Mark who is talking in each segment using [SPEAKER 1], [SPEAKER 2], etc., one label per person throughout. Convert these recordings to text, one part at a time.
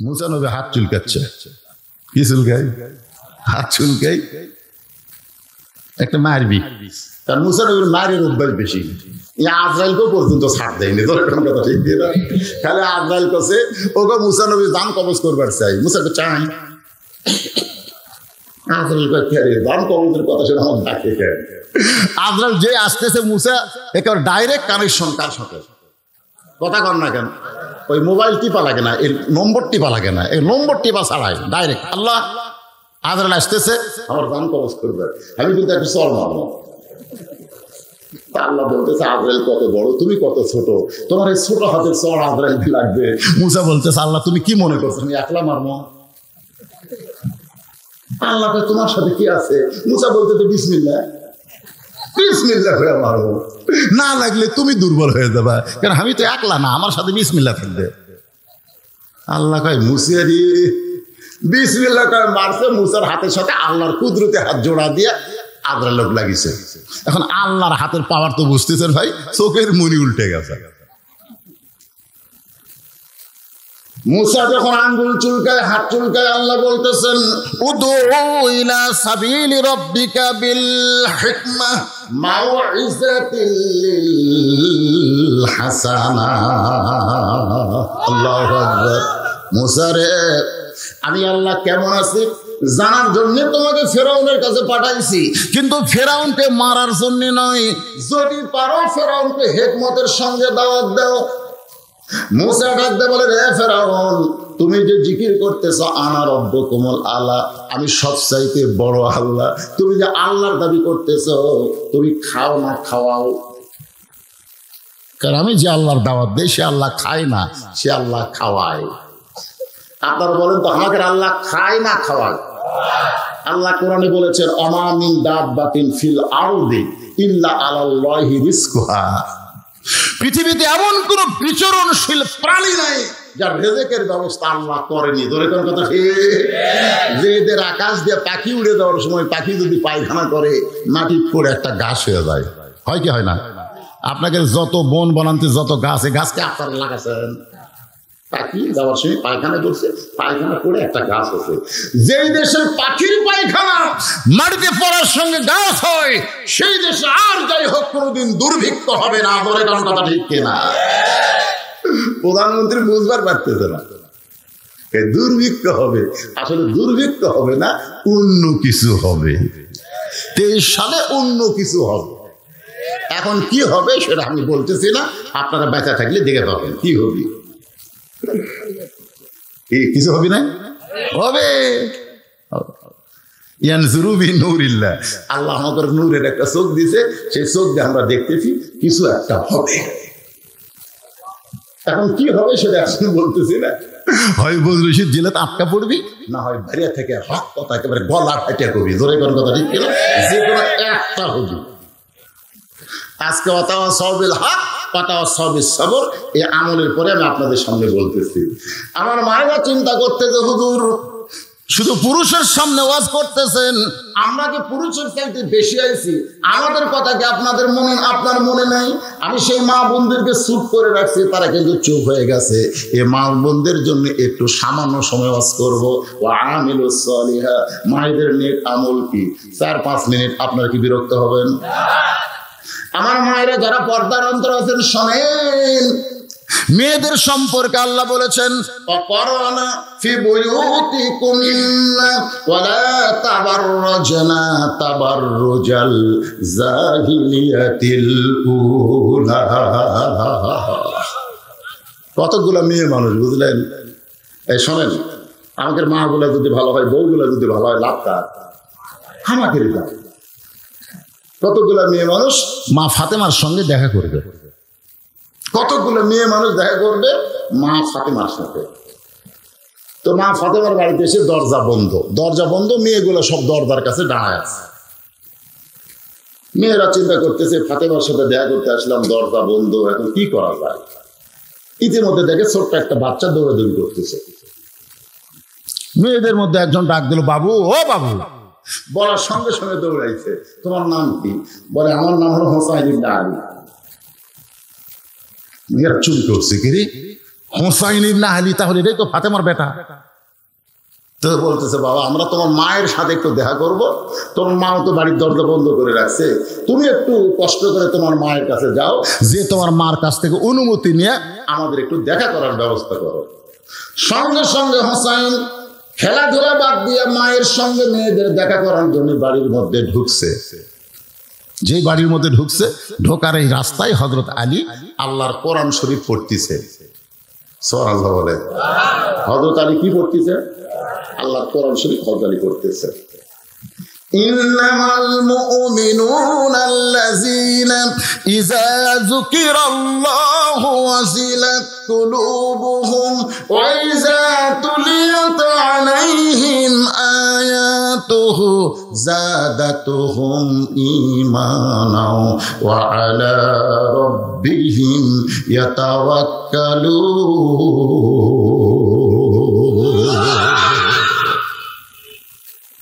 [SPEAKER 1] মুসা নবী হাত চুলকাচ্ছে। কি চুলকাই? হাত চুলকাই। একটা মারবি, কারণ মুসা নবীর মায়ের অভ্যাস বেশি। আজরাইলকেও পর্যন্ত ছাড় দেয়নি, কথা ঠিক দিয়ে না। খালি আজরাইল কাছে ওকে মুসা নবী দান কবজ করবার চাই, মুসাকে চাই। আজরাইল দান কবজের কথা শুনে আমার ডাকে কেন? আজরাইল যে আসতেছে মুসা একেবারে ডাইরেক্ট কানেকশন কার সাথে? কথা কর না কেন? ওই মোবাইল টিপা লাগে না, এই নম্বর টিপা লাগে না, এই নম্বর টিপা ছাড়াই ডাইরেক্ট আল্লাহ আজরাইল আসতেছে আমার দান কবজ করবে, আমি কিন্তু একটা চল মারবো। আল্লাহ বলতেছে আজরাইল কত বড়, তুমি কত ছোট, তোমার এই ছোট হাতের চড় আজরাইল লাগবে। মুসা বলতেছে আল্লাহ তুমি কি মনে করছো আমি একলা মারবো? আল্লাহ তোমার সাথে কি আছে? মুসা বলতেছে বিসমিল্লাহ, বিসমিল্লাহ করে মারবো, না লাগলে তুমি দুর্বল হয়ে যাবা, কারণ আমি তো একলা না, আমার সাথে বিসমিল্লাহ থাকবে। আল্লাহ কয় মুসিয়ারি বিসমিল্লাহ করে মারছে, মুসার হাতের সাথে আল্লাহর কুদরতে হাত জোড়া দিয়ে আজরাইল লোক লাগিছে। এখন আল্লাহর হাতের পাওয়ার তো বুঝতেছেন ভাই, চোখের মুনি উল্টে গেছে। মুসা যখন আঙ্গুল চুলকায়, হাত চুলকায়, আল্লাহ বলতেছেন উদু ইলা সাবিলি রাব্বিকা বিল হিকমাহ মাউইযাতিল হাসানা। আল্লাহু আকবার। মুসা রে, আমি আল্লাহ কেমন আছি জানার জন্য তোমাকে ফেরাউনের কাছে পাঠাইছি, কিন্তু ফেরাউনকে মারার জন্য নয়। যদি পারো ফেরাউনকে হিকমতের সঙ্গে দাওয়াত দাও। মুসা ডাকতে বলে রে ফেরাউন, তুমি যে জিকির করতেছ আনা রব্বুকুমুল আলা, আমি সবচাইতে বড় আল্লাহ, তুমি যে আল্লাহর দাবি করতেছ, তুমি খাও না খাওয়াও? কারণ আমি যে আল্লাহর দাওয়াত দেই সে আল্লাহ খায় না, সে আল্লাহ খাওয়ায়। আপনারা বলেন তো আমাকে আল্লাহ খায় না খাওয়ায়? আল্লাহ কোরআনে বলেছেন ওমা মিন দাব্বাতিন ফিল আরদি ইল্লা আলাল্লাহি রিজকুহা। পৃথিবীতে এমন কোন বিচরণশীল প্রাণী নাই যার রিজকের ব্যবস্থা আল্লাহ করেনি। ধরে কোন কথা ঠিক? যে এদের আকাশ দিয়ে পাখি উড়ে যাওয়ার সময় পাখি যদি পায়খানা করে মাটি পড়ে একটা গাছ হয়ে যায়, হয় কি হয় না? আপনাকে যত বন বনান্তে যত গাছ, এই গাছকে আপনারা লাগাচ্ছেন, পাখি যাওয়ার সময় পায়খানা করছে, পায়খানা করে একটা গাছ আছে। যেই দেশের পাখির পায়খানা মাটিতে পড়ার সঙ্গে গাছ হয়, সেই দেশে আর যাই হোক কোনোদিন দুর্ভিক্ষ হবে না। বলে কোন কথা ঠিক কিনা? প্রধানমন্ত্রী বুঝবার পারতেছে না, দুর্ভিক্ষ হবে। আসলে দুর্ভিক্ষ হবে না, অন্য কিছু হবে। 23 সালে অন্য কিছু হবে। এখন কি হবে সেটা আমি বলতেছি না, আপনারা বেঁচে থাকলে দেখে পাবেন কি হবে। কিছু হবে না, হবে। আল্লাহ আমাদের নূরের একটা চোখ দিছে, সেই চোখ দিয়ে আমরা দেখতেছি কিছু একটা হবে। এখন কি হবে সেটা এখন বলতেছি না। হয় বজরশিদ জেলে আটকা পড়বি, না হয় বাইরে থেকে হক কথা একেবারে গলা ফেটে করবি। ধরে কোন কথা ঠিক কিনা? যে কোনো একটা হবে। আজকে অতাওয়া সবিল হক পাতাওয়া সবিল সবর, এই আমলের পরে আমি আপনাদের সামনে বলতেছি। আমার মায়েরা চিন্তা করতেছে হুজুর শুধু পুরুষের সামনে ওয়াজ করতেছেন, আমরা কি পুরুষের চাইতে বেশি আইছি? আমাদের কথা কি আপনাদের মনে, আপনার মনে নাই? আমি সেই মা বোনদেরকে চুপ করে রাখছি, তারা কিন্তু চুপ হয়ে গেছে। এই মা বোনদের জন্য একটু সামান্য সময় ওয়াজ করবো। ওয়া আমিলুস সালিহা, মায়েদের নেক আমল কি 4-5 মিনিট। আপনারা কি বিরক্ত হবেন? আমার মায়েরা যারা পর্দার অন্তর আছেন শোনেন, মেয়েদের সম্পর্কে আল্লাহ বলেছেন অকরনা ফি বুয়ুতিকুন্না ওয়ালা তাবাররাজনা তাবাররুজাল জাহিলিয়াতিল উলা। কতগুলো মেয়ে মানুষ বুঝলেন? এই শোনেন, আমাদের মাগুলা যদি ভালো হয়, বউগুলা যদি ভালো হয়, লাভ কার? আমাকে লাভ। কতগুলো মেয়ে মানুষ মা ফাতেমার সঙ্গে দেখা করবে, কতগুলো মেয়ে মানুষ দেখা করবে মা ফাতেমার সাথে। তো মা ফাতেমার বাড়িতে এসে দরজা বন্ধ, দরজা বন্ধ, মেয়েগুলো সব দরজার কাছে দাঁড়ায় আছে। মেয়েরা চিন্তা করতেছে ফাতেমার সাথে দেখা করতে আসলাম, দরজা বন্ধ, এখন কি করা যায়? ইতিমধ্যে দেখে ছোট্ট একটা বাচ্চা দৌড়াদৌড়ি করতেছে। মেয়েদের মধ্যে একজন ডাক দিল বাবু, ও বাবু। বলার সঙ্গে সঙ্গে দৌড়াইছে, তোমার নাম কি? বলে আমার নাম হলো হোসাইন ইবনে আলী। মেয়েরা চুপ করছে, কি রে হোসাইন ইবনে আলী, তাহলে এটাই তো ফাতেমার বেটা। তো বলতেছে বাবা আমরা তোমার মায়ের সাথে একটু দেখা করব, তোমার মাও তো বাড়ির দরজা বন্ধ করে রাখছে, তুমি একটু কষ্ট করে তোমার মায়ের কাছে যাও, যে তোমার মার কাছ থেকে অনুমতি নিয়ে আমাদের একটু দেখা করার ব্যবস্থা করো। সঙ্গে সঙ্গে হোসাইন খেলাধুলা বাদ দিয়ে মায়ের সঙ্গে মেয়েদের দেখা করার জন্য বাড়ির মধ্যে ঢুকছে। যে বাড়ির মধ্যে ঢুকছে, ঢোকার এই রাস্তায় হযরত আলী আল্লাহর কোরআন শরীফ পড়তেছে। সুবহানাল্লাহ বলে। হযরত আলী কি পড়তেছে? আল্লাহর কোরআন শরীফ হযরত আলী পড়তেছে। ইন্নামাল মুমিনুনা আল্লাযীনা ইযা যুকিরাল্লাহু ওয়াজিলাত কুলুবুহুম ওয়া ইযা তুলিয়াত আলাইহিম আয়াতুহু যাদাতুহুম ঈমানাও ওয়া আলা রাব্বিহিম ইয়াতাওয়াক্কালুন।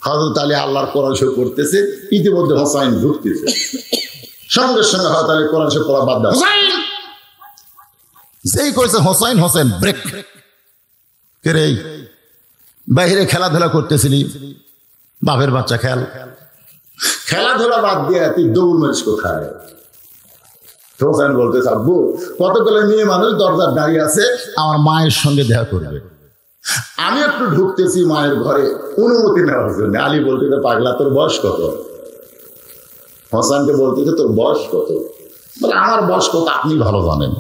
[SPEAKER 1] হযরত আলী আল্লাহর কোরআন শরীফ পড়তেছে, ইতিমধ্যে হোসাইন ঢুকতেছে। সঙ্গে সঙ্গে হযরত আলী কোরআন শরীফ পড়া বাদ দেন। হোসাইন যেই করেছে হোসাইন, হোসেন ব্রেক করে বাইরে খেলাধুলা করতেছিলি, বাপের বাচ্চা খেলাধুলা বাদ দিয়ে তুই দৌড় মারিস কোথায়? হোসেন বলতেছে আব্বু কতগুলো মেয়ে মানুষ দরজার দাঁড়িয়ে আছে, আমার মায়ের সঙ্গে দেখা করবে, আমি একটু ঢুকতেছি মায়ের ঘরে অনুমতি নেওয়ার জন্য। আলী বলতেছে পাগলা তোর বয়স কত? হোসেনকে বলতেছে তোর বয়স কত? বলে আমার বয়স কত আপনি ভালো জানেন।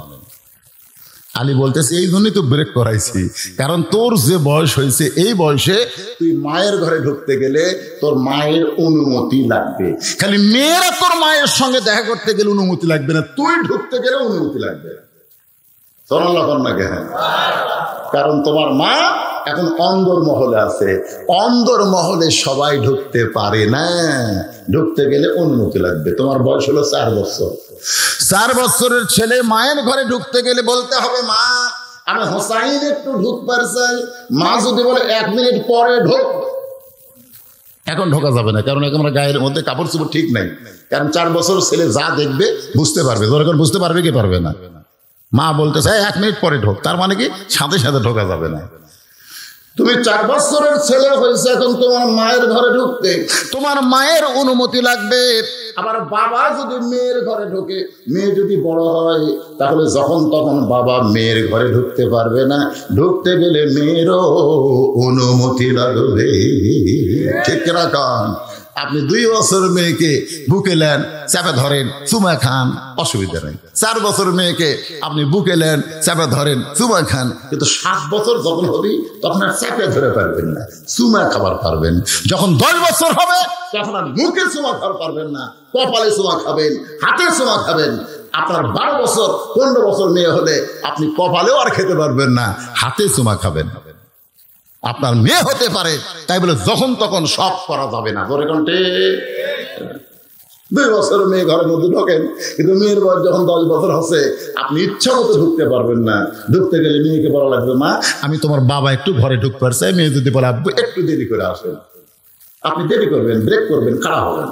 [SPEAKER 1] আলী বলতেছে এই জন্যই তো ব্রেক করাইছি, কারণ তোর যে বয়স হয়েছে এই বয়সে তুই মায়ের ঘরে ঢুকতে গেলে তোর মায়ের অনুমতি লাগবে। খালি মেয়েরা তোর মায়ের সঙ্গে দেখা করতে গেলে অনুমতি লাগবে না, তুই ঢুকতে গেলে অনুমতি লাগবে। কারণ তোমার মা এখন অন্দর মহলে আছে, অন্দর মহলে সবাই ঢুকতে পারে না, ঢুকতে গেলে অনুমতি লাগবে। তোমার বয়স হলো 4 বছর, 4 বছরের ছেলে মায়ের ঘরে ঢুকতে গেলে বলতে হবে মা আমি হোসাইন একটু ঢুকবার চাই। মা যদি বলে 1 মিনিট পরে ঢোক, এখন ঢোকা যাবে না, কারণ এখন গায়ের মধ্যে কাপড় চোপড় ঠিক নাই। কারণ 4 বছর ছেলে যা দেখবে বুঝতে পারবে, যখন বুঝতে পারবে কি পারবে না। মা বলতে চায় 1 মিনিট পরে ঢোক, তার মানে কি সাথে সাথে ঢোকা যাবে না। তুমি 4 বছরের ছেলে হয়েছে, এখন তোমার মায়ের ঘরে ঢুকতে তোমার মায়ের অনুমতি লাগবে। আবার বাবা যদি মেয়ের ঘরে ঢোকে, মেয়ে যদি বড় হয় তাহলে যখন তখন বাবা মেয়ের ঘরে ঢুকতে পারবে না, ঢুকতে গেলে মেয়েরও অনুমতি লাগবে। ঠিক রাখান। আপনি 2 বছর মেয়েকে বুকে নেন, চাপে ধরেন, চুমা খান, অসুবিধা নেই। 4 বছর মেয়েকে আপনি বুকে নেন, চাপে ধরেন, চুমা খান। কিন্তু 7 বছর যখন হবে তখন আর চাপে ধরে পারবেন না, চুমা খাবার পারবেন। যখন 10 বছর হবে তখন আর মুখে চুমা খাবার পারবেন না, কপালে চুমা খাবেন, হাতে চুমা খাবেন। আপনার 12 বছর 15 বছর মেয়ে হলে আপনি কপালেও আর খেতে পারবেন না, হাতে চুমা খাবেন। আপনার মেয়ে হতে পারে, তাই বলে যখন তখন সব করা যাবে না। ধরে কণ্ঠে 2 বছর মেয়ে ঘরের মধ্যে ঢোকেন, কিন্তু মেয়ের বয়স যখন 10 বছর হচ্ছে আপনি ইচ্ছা মতো ঢুকতে পারবেন না। ঢুকতে গেলে মেয়েকে বলা লাগবে মা আমি তোমার বাবা একটু ঘরে ঢুকতে পারছে। মেয়ে যদি বলে আব্বু একটু দেরি করে আসেন, আপনি দেরি করবেন, ব্রেক করবেন, খারাপ হবেন।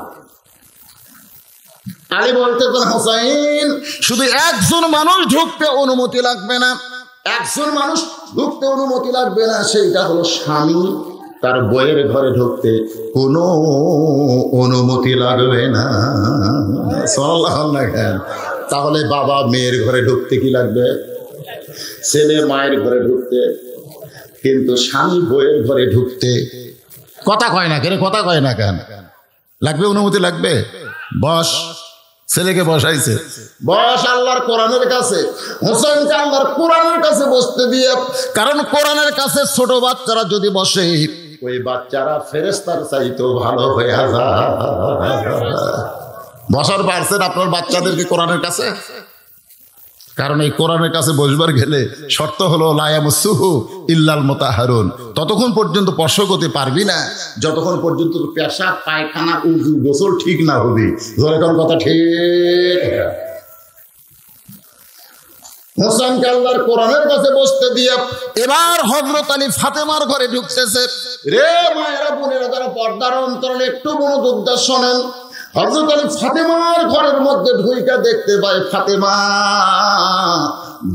[SPEAKER 1] আলী বলতে হোসাইন শুধু একজন মানুষ ঢুকতে অনুমতি লাগবে না, একজন মানুষ ঢুকতে অনুমতি লাগবে না, সেইটা হলো স্বামী। তার বইয়ের ঘরে ঢুকতে কোনো অনুমতি লাগবে না। তাহলে বাবা মেয়ের ঘরে ঢুকতে কি লাগবে? ছেলে মায়ের ঘরে ঢুকতে, কিন্তু স্বামী বইয়ের ঘরে ঢুকতে কথা কয় না কেন? কথা কয় না কেন? লাগবে, অনুমতি লাগবে। বস ছেলেকে বসাইছে, বস আল্লাহর কোরআনের কাছে। হোসেনকে আল্লাহর কোরআনের কাছে বসতে দিয়ে, কারণ কোরআনের কাছে ছোট বাচ্চারা যদি বসে ওই বাচ্চারা ফেরেশতার চাইতেও ভালো হয়ে যায়। বসার পারছেন আপনার বাচ্চাদেরকে কোরআনের কাছে? কারণ এই কোরআনের কাছে বসবার গেলে শর্ত হলো লা ইয়ামাসসুহু ইল্লাল মুতাহহারুন। ততক্ষণ পর্যন্ত স্পর্শ করতে পারবি না যতক্ষণ পর্যন্ত পেশাব পায়খানা উযু গোসল ঠিক না হবে। ধরে কোন কথা ঠিক? হোসেনকে আল্লাহর কোরআনের কাছে বসতে দিয়ে এবার হযরত আলী ফাতেমার ঘরে ঢুকতেছে। রে মায়েরা বোনেরা যারা পর্দার অন্তরালে একটু মনোযোগ দিয়ে শোনেন। হযরত আলী ফাতেমার ঘরের মধ্যে ঢুইকা দেখতে পায় ফাতেমা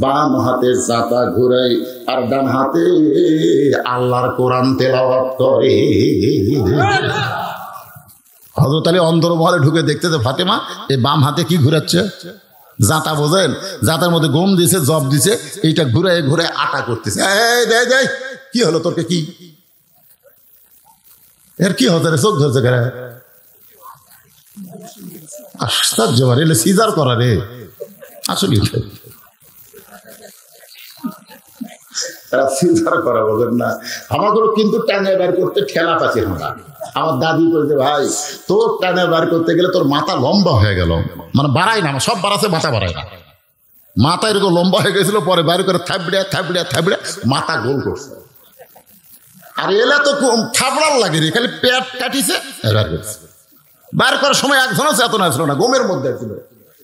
[SPEAKER 1] বাম হাতে জাতা ঘুরাই আর ডান হাতে আল্লাহর কোরআন তেলাওয়াত করে। হযরত আলী অন্দরমহলে ঢুকে দেখতেছে ফাতেমা এই বাম হাতে কি ঘুরাচ্ছে, জাতা বোঝেন, জাতার মধ্যে গম দিছে, জব দিছে, এইটা ঘুরে ঘুরে আটা করতেছে। এই দেয় দেয়, কি হলো তোকে, কি এর কি হতে রে, চোখ ধরছে কেন? আশ্চর্য, এলে সিজার করা রে আসলে সিজার করা বোঝেন না। আমাদেরও কিন্তু টানে বের করতে ঠেলা পাচ্ছি আমরা। আমার দাদি বলছে ভাই তোর টানে বের করতে গেলে তোর মাথা লম্বা হয়ে গেল, মানে বাড়াই না, সব বাড়াচ্ছে মাথা বাড়ায় না, মাথা এরকম লম্বা হয়ে গেছিল, পরে বাইরে করে থাবড়িয়া থাবড়িয়া থাবড়িয়া মাথা গোল করছে। আর এলা তো থাবড়ার লাগে রে, খালি পেট কাটিছে বার করার সময় একজন আছে, এত না ছিল না, গমের মধ্যে ছিল,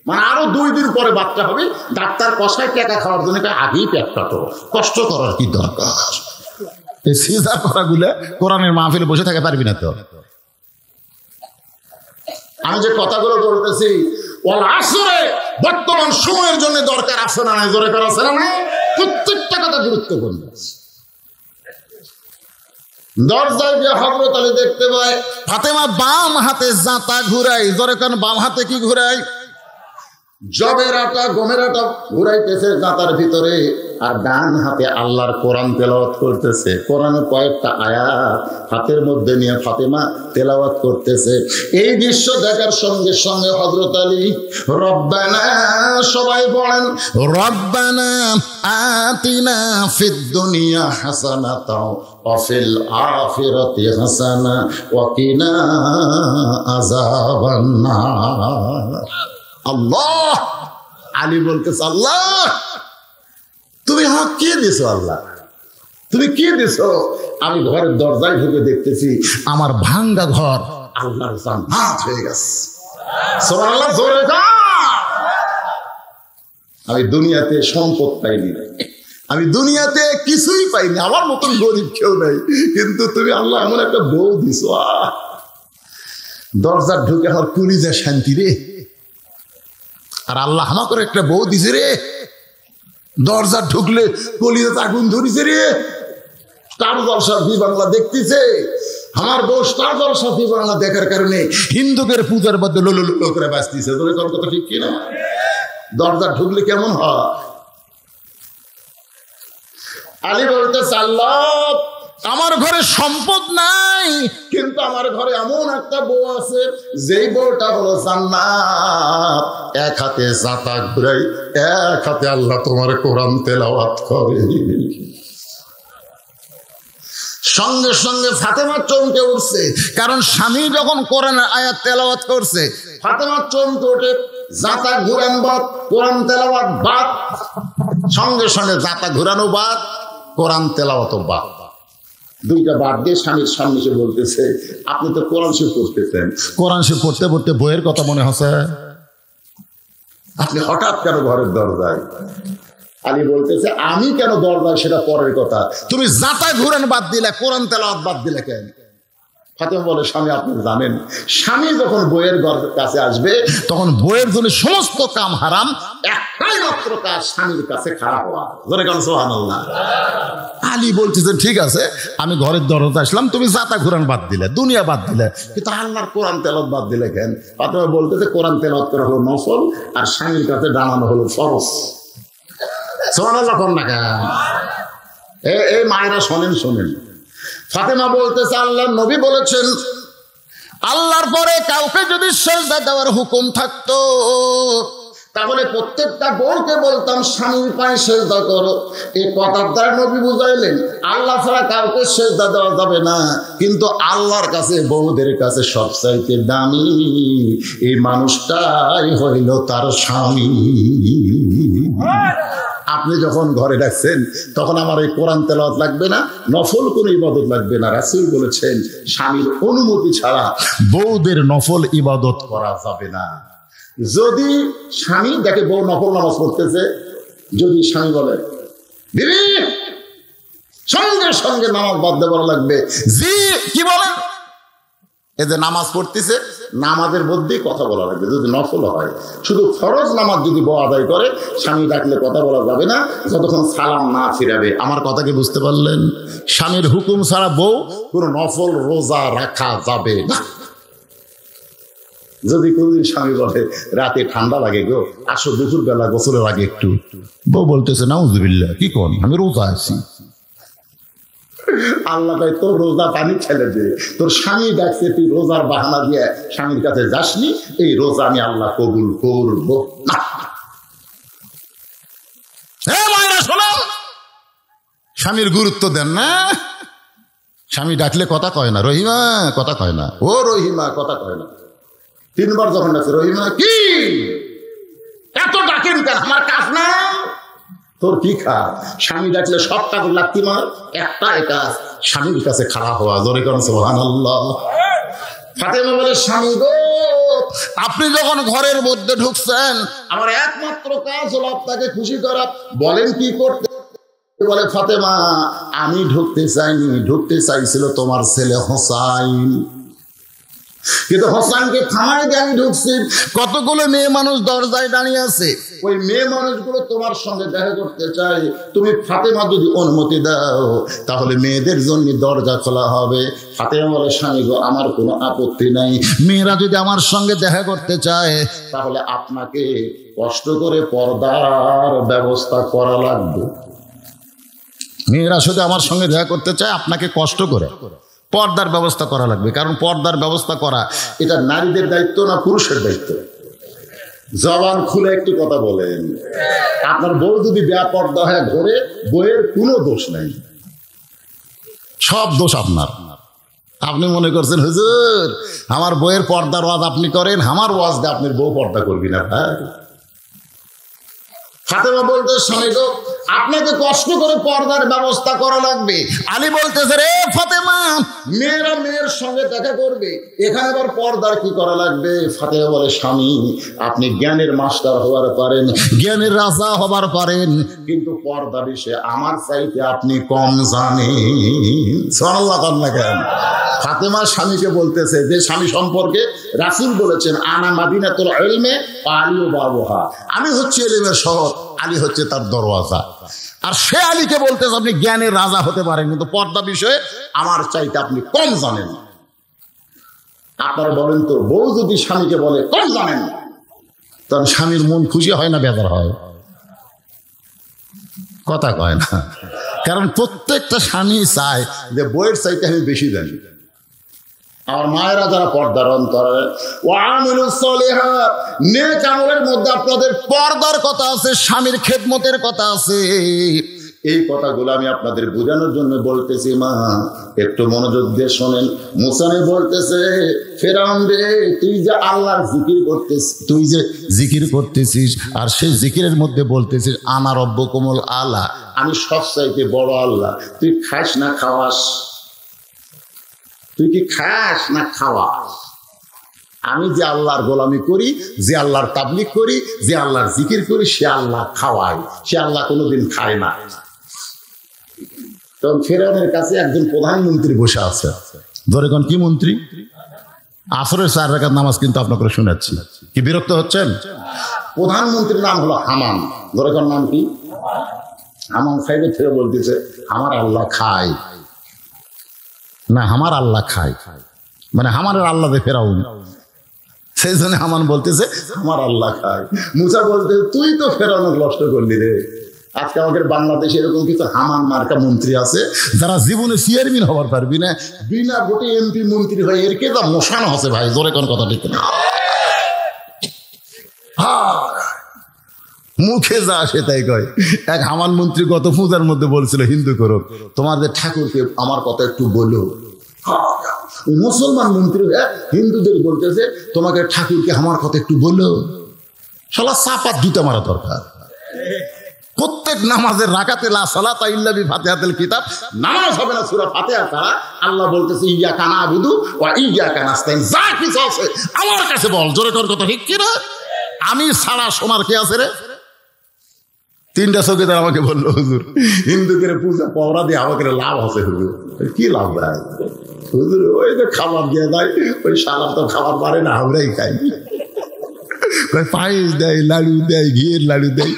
[SPEAKER 1] মানে আরো 2 দিন পরে বাচ্চা হবে। ডাক্তার কষায় টাকা খাওয়ার জন্য আগেই পেট কাটো, কষ্ট করার কি দরকার? এই সিজার করাগুলো কোরআনের মাহফিলে বসে থাকতে পারবি না তো। আমি যে কথাগুলো বলতেছি ওয়াল আসরে বর্তমান সময়ের জন্য দরকার আছে না নাই, জোরে করা আছে না, প্রত্যেকটা কথা গুরুত্বপূর্ণ। দরজায় গিয়ে হযরত আলী দেখতে পায় ফাতেমা বাম হাতে জাতা ঘুরাই, জোরে কারণ বাম হাতে কি ঘুরাই, জবের আটা গমের আটা ঘুরাইতেছে জাতার ভিতরে, আর ডান হাতে আল্লাহর কোরআন তেলাওয়াত করতেছে। কোরআনের কয়েকটা আয়াত হাতের মধ্যে নিয়ে ফাতেমা তেলাওয়াত করতেছে। এই দৃশ্য দেখার সঙ্গে সঙ্গে হযরত আলী রব্বানা, সবাই বলেন রব্বানা আতিনা ফিদ দুনিয়া হাসানাতাও ওয়া ফিল আখিরাতি হাসানা ওয়া কিনা আযাবান নার। আল্লাহ, আলী বলতেছে আল্লাহ তুমি আমাকে কি দিছো, আল্লাহ তুমি কি দিছো? আমি ঘরের দরজায় ঢুকে দেখতেছি আমার ভাঙ্গা ঘর আল্লাহর জান্নাত হয়ে গেছে। সুবহানাল্লাহ, জোরে বল। আমি দুনিয়াতে সম্পদ পাইনি, আমি দুনিয়াতে কিছুই পাইনি, আমার মতন গরিব কেউ নাই, কিন্তু তুমি আল্লাহ এমন একটা বউ দিছো, দরজার ঢুকে আমার কলিজা শান্তি রে। আর আল্লাহ আমাকে একটা বউ দিছে রে, দরজা ঢুকলে কলিজাতে আগুন ধরিছে রে। স্টার জলসা জি বাংলা দেখতেছে, আমার বউ স্টার জলসা জি বাংলা দেখার কারণে হিন্দুদের পূজার মধ্যে লোলো লোলো করে বাঁচতেছে। তোর কথা ঠিক কিনা? দরজা ঢুকলে কেমন হয়? আলী বলতেছে আল্লাহ আমার ঘরে সম্পদ নাই, কিন্তু আমার ঘরে এমন একটা বউ আছে যেই বউটা হলো জান্নাত। এক হাতে জাতা ঘুরাই, এক হাতে আল্লাহ তোমার কোরআন তেলাওয়াত করে। সঙ্গে সঙ্গে ফাতেমা চমকে উঠছে, কারণ স্বামী যখন কোরআনের আয়াত তেলাওয়াত করছে, ফাতেমা চমকে উঠে জাতা ঘুরান বাদ, কোরআন তেলাওয়াত বাদ। সঙ্গে সঙ্গে জাতা ঘুরানো বাদ, কোরআন তেলাওয়াত বাদ, দুইটা বাদ দিয়ে স্বামীর সামনে এসে বলতেছে আপনি তো কোরআন শরীফ পড়তেছেন, কোরআন শরীফ পড়তে পড়তে বইয়ের কথা মনে হচ্ছে, আপনি হঠাৎ কেন ঘরের দরজায়? আলী বলতেছে আমি কেন দরজায় সেটা পরের কথা, তুমি জাতা ঘুরান বাদ দিলে, কোরআন তেলাওয়াত বাদ দিলে কেন? ফাতেমা বলে স্বামী আপনি জানেন, স্বামী যখন বইয়ের কাছে আসবে তখন বইয়ের জন্য সমস্ত কাম হারাম, একটাই মাত্র কাজ স্বামীর কাছে খারাপ হওয়া। জোরে কারণ সুবহানাল্লাহ। আলী বলতেছে ঠিক আছে আমি ঘরের দরজা আসলাম, তুমি জাতা ঘুরান বাদ দিলে, দুনিয়া বাদ দিলে, কিন্তু আল্লাহর কোরআন তেলাওয়াত বাদ দিলে কেন? ফাতেমা বলতেছে কোরআন তেলাওয়াত করা হলো নফল, আর স্বামীর কাছে দাঁড়ানো হলো ফরজ। সুবহানাল্লাহ কোন না কেন? এই মায়েরা শোনেন শোনেন। ফাতেমা বলতেছে আল্লাহর নবী বলেছেন আল্লাহর পরে কাউকে যদি সিজদা দেওয়ার হুকুম থাকতো তাহলে প্রত্যেকটা বউকে বলতাম স্বামীর পায়ে সিজদা করো। এই কথার দ্বারা নবী বুঝাইলেন আল্লাহ ছাড়া কাউকে সিজদা দেওয়া যাবে না, কিন্তু আল্লাহর কাছে বউদের কাছে সবচাইতে দামি এই মানুষটাই হইল তার স্বামী। আপনি যখন ঘরে ডাকছেন তখন আমার এই কোরআন তেলাওয়াত লাগবে না, নফল কোনো ইবাদত লাগবে না। রাসূল বলেছেন স্বামীর অনুমতি ছাড়া বউদের নফল ইবাদত করা যাবে না। যদি স্বামী দেখে বউ নফল নামাজ পড়তেছে, যদি স্বামী বলে দিদি সঙ্গে সঙ্গে নামাজ বাদ দেওয়া লাগবে, জি কি বলেন, এই যে নামাজ পড়তেছে, নামাজের মধ্যেই কথা বলা লাগবে যদি নফল হয়। শুধু ফরজ নামাজ যদি বউ আদায় করে, স্বামী ডাকলে কথা বলা যাবে না যতক্ষণ সালাম না ফিরাবে। আমার কথা কি বুঝতে পারলেন? স্বামীর হুকুম ছাড়া বউ কোনো নফল রোজা রাখা যাবে না। যদি কোনদিন স্বামী বলে রাতে ঠান্ডা লাগে গো, আসো দুপুর বেলা গোসলের আগে একটু, বউ বলতেছে নাউজুবিল্লাহ, কি কোন, আমি রোজা আছি। আল্লাহ কয় তোর রোজা পানি ছেড়ে দে, তোর স্বামী ডাকছে, তুই রোজার বাহানা দিয়ে স্বামীর কাছে যাসনি, এই রোজা আমি আল্লাহ কবুল করব না। স্বামীর গুরুত্ব দেন না। স্বামী ডাকলে কথা কয় না, রহিমা কথা কয় না, ও রহিমা কথা কয় না। 3 বার যখন ডাকছে রহিমা, কি এত ডাকেন কেন, আমার কাজ না, তোর কি কাজ? স্বামী ডাকলে সব কাজ লাগতি মার, একটাই কাজ, স্বামীর কাছে খাড়া হওয়া। জোরে করেন সুবহানাল্লাহ। ফাতেমা বলে, স্বামী গো, আপনি যখন ঘরের মধ্যে ঢুকছেন, আমার একমাত্র কাজ হলো আপনাকে খুশি করা। বলেন কি করতে? বলে, ফাতেমা আমি ঢুকতে চাইনি, ঢুকতে চাইছিল তোমার ছেলে হোসাইন, কিন্তু হোসাইনকে থামাই দিয়ে আমি ঢুকছি। কতগুলো মেয়ে মানুষ দরজায় দাঁড়িয়ে আছে, ওই মেয়ে মানুষগুলো তোমার সঙ্গে দেখা করতে চাই। তুমি ফাতেমা যদি অনুমতি দাও তাহলে মেয়েদের জন্য দরজা খোলা হবে। ফাতেমা বলে, স্বামী গো, আমার কোনো আপত্তি নাই, মেয়েরা যদি আমার সঙ্গে দেখা করতে চায় তাহলে আপনাকে কষ্ট করে পর্দার ব্যবস্থা করা লাগবে। মেয়েরা যদি আমার সঙ্গে দেখা করতে চায় আপনাকে কষ্ট করে পর্দার ব্যবস্থা করা লাগবে, কারণ পর্দার ব্যবস্থা করা এটা নারীদের দায়িত্ব না পুরুষের দায়িত্ব? জবান খুলে একটু কথা বলেন। আপনার বউ যদি বেপর্দা হয়ে ঘোরে, বউয়ের কোনো দোষ নাই, সব দোষ আপনার। আপনি মনে করছেন হুজুর আমার বউয়ের পর্দার ওয়াজ আপনি করেন, আমার ওয়াজ দিয়ে আপনার বউ পর্দা করবি না ভাই। ফাতেমা বলতে, স্বামী গো, আপনাকে কষ্ট করে পর্দার ব্যবস্থা করা লাগবে। আলী বলতেছে, রে ফাতেমা, মেয়েরা মেয়ের সঙ্গে দেখা করবে, এখানে আবার পর্দার কি করা লাগবে? ফাতেমা বলে, স্বামী আপনি জ্ঞানের মাস্টার হবার পারেন, জ্ঞানের রাজা হবার পারেন, কিন্তু পর্দা বিষয়ে আমার চাইতে আপনি কম জানেন। সুবহানাল্লাহ না কেন? ফাতেমা স্বামীকে বলতেছে, যে স্বামী সম্পর্কে রাসূল বলেছেন, আনা মাদিনাতুল ইলমে আলী বাবুহা, আমি হচ্ছে ইলমের শহর, আলী হচ্ছে তার দরওয়াজা। আর সে আলীকে বলতেছে আপনি জ্ঞানের রাজা হতে পারেন, কিন্তু পর্দা বিষয়ে আমার চাইতে আপনি কম জানেন। আপনারা বলেন তো, বউ যদি স্বামীকে বলে কম জানেন, তখন স্বামীর মন খুশি হয় না বেজার হয়? কথা কয় না, কারণ প্রত্যেকটা স্বামী চায় যে বউয়ের চাইতে আমি বেশি জানি। আমার মায়েরা যারা পর্দার অন্তরে, ওয়ামিলুস সলিহাত, নেক আমলের মধ্যে আপনাদের পর্দার কথা আছে, স্বামীর খেদমতের কথা আছে। এই কথাগুলো আমি আপনাদের বোঝানোর জন্য বলতেছি। মা একটু মনোযোগ দিয়ে শোনেন। মুসা নবী বলতেছে, ফেরাউন রে, তুই যে আল্লাহর জিকির করতেছিস, তুই যে জিকির করতেছিস আর সেই জিকিরের মধ্যে বলতেছিস আনা রব্বুকুমুল আলা, আমি সবচাইতে বড় আল্লাহ, তুই খাস না খাওয়াস? তুই কি খাস না খাওয়াস? আমি যে আল্লাহর গোলামি করি, যে আল্লাহর তাবলীগ করি, যে আল্লাহর জিকির করি, সে আল্লাহ খাওয়ায়, সে আল্লাহ কোনোদিন খায় না। তখন ফেরাউনের কাছে একজন প্রধানমন্ত্রী বসে আছে। ধরে কোন কি মন্ত্রী? আসরের 4 রাকাত নামাজ কিন্তু আপনাকে শোনাচ্ছি, কি বিরক্ত হচ্ছেন? প্রধানমন্ত্রীর নাম হলো হামান। ধরে কোন নাম কি? হামান সাহেবের থেকে বলতেছে, আমার আল্লাহ খায় না, আমার আল্লাহ খায়, মানে আমার আল্লাহ দে ফেরাউন। সেই জন্য হামান বলতেছে আমার আল্লাহ খায়। মুসা বলতে, তুই তো ফেরাউনকে নষ্ট করলি রে। আজকে আমাদের বাংলাদেশে এরকম কিছু হামান মার্কা মন্ত্রী আছে যারা জীবনে চেয়ারম্যান হবার পারবি না, বিনা ভোটে এমপি মন্ত্রী হয়, এর কে যা মশানো আছে ভাই। জোরে কোন কথা ঠিক না, মুখে যা আসে তাই কয়। এক হামান মন্ত্রী গত পূজার মধ্যে বলছিল, হিন্দু করো, তোমাদের ঠাকুরকে আমার কথা একটু বলো। মুসলমান মন্ত্রী হিন্দুদের বলতেছে, তোমাকে ঠাকুরকে আমার কথা একটু বলো। শালা চাপাত দুটা মারা দরকার। প্রত্যেক নামাজের রাকাতে লা সালাতা ইল্লা বিফাতিহাতিল কিতাব, নামাজ হবে না সূরা ফাতিহা ছাড়া। আল্লাহ বলতেছে ইয়াকা না'বুদু ওয়া ইয়াকা নাস্তাইন, যা কিছু আছে আমার কাছে বল। জোরে কর কথা ঠিক কি না? আমি ছাড়া শোনার কে আছে রে? তিনটা চৌকিদার আমাকে বললো, হুজুর হিন্দুদের পূজা পড়া দিয়ে আমাকে লাভ আছে। হুজুর কি লাভ ভাই? হুজুর ওই তো খাবার দিয়ে দেয়, ওই সালাম তো খাবার পারে না, আমরাই খাই। পায়েস দেয়, লাড়ু দেয়, ঘিয়ের লাড়ু দেয়,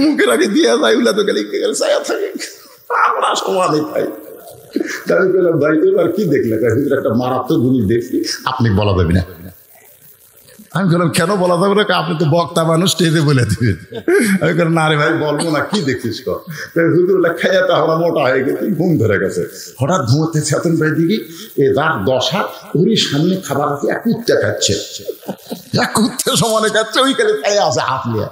[SPEAKER 1] মুখের আগে দিয়ে যায়, ওগুলা তো গেলে ছায়া থাকে, আমরা সমানে খাই। আমি বললাম ভাই এবার কি দেখলে? হুজুর একটা মারাত্মক জিনিস দেখছি, আপনি বলা যাবে না। আমি বললাম কেন বলা যাবে না? আপনি তো বক্তা মানুষ, স্টেজে বলে দিবেন। আমি বললাম না রে ভাই বলবো না, কি দেখছিস? হুজুর খাইয়া তো আমরা মোটা হয়ে গেছি, ঘুম ধরে গেছে। হঠাৎ ঘুমোতে চেতন ভাই দিকে এ রাত 10 হাত ওরই সামনে খাবার আছে, এক কুত্তা খাচ্ছে, এক কুত্তা সমানে খাচ্ছে, ওইখানে চাই আছে হাত নিয়ে,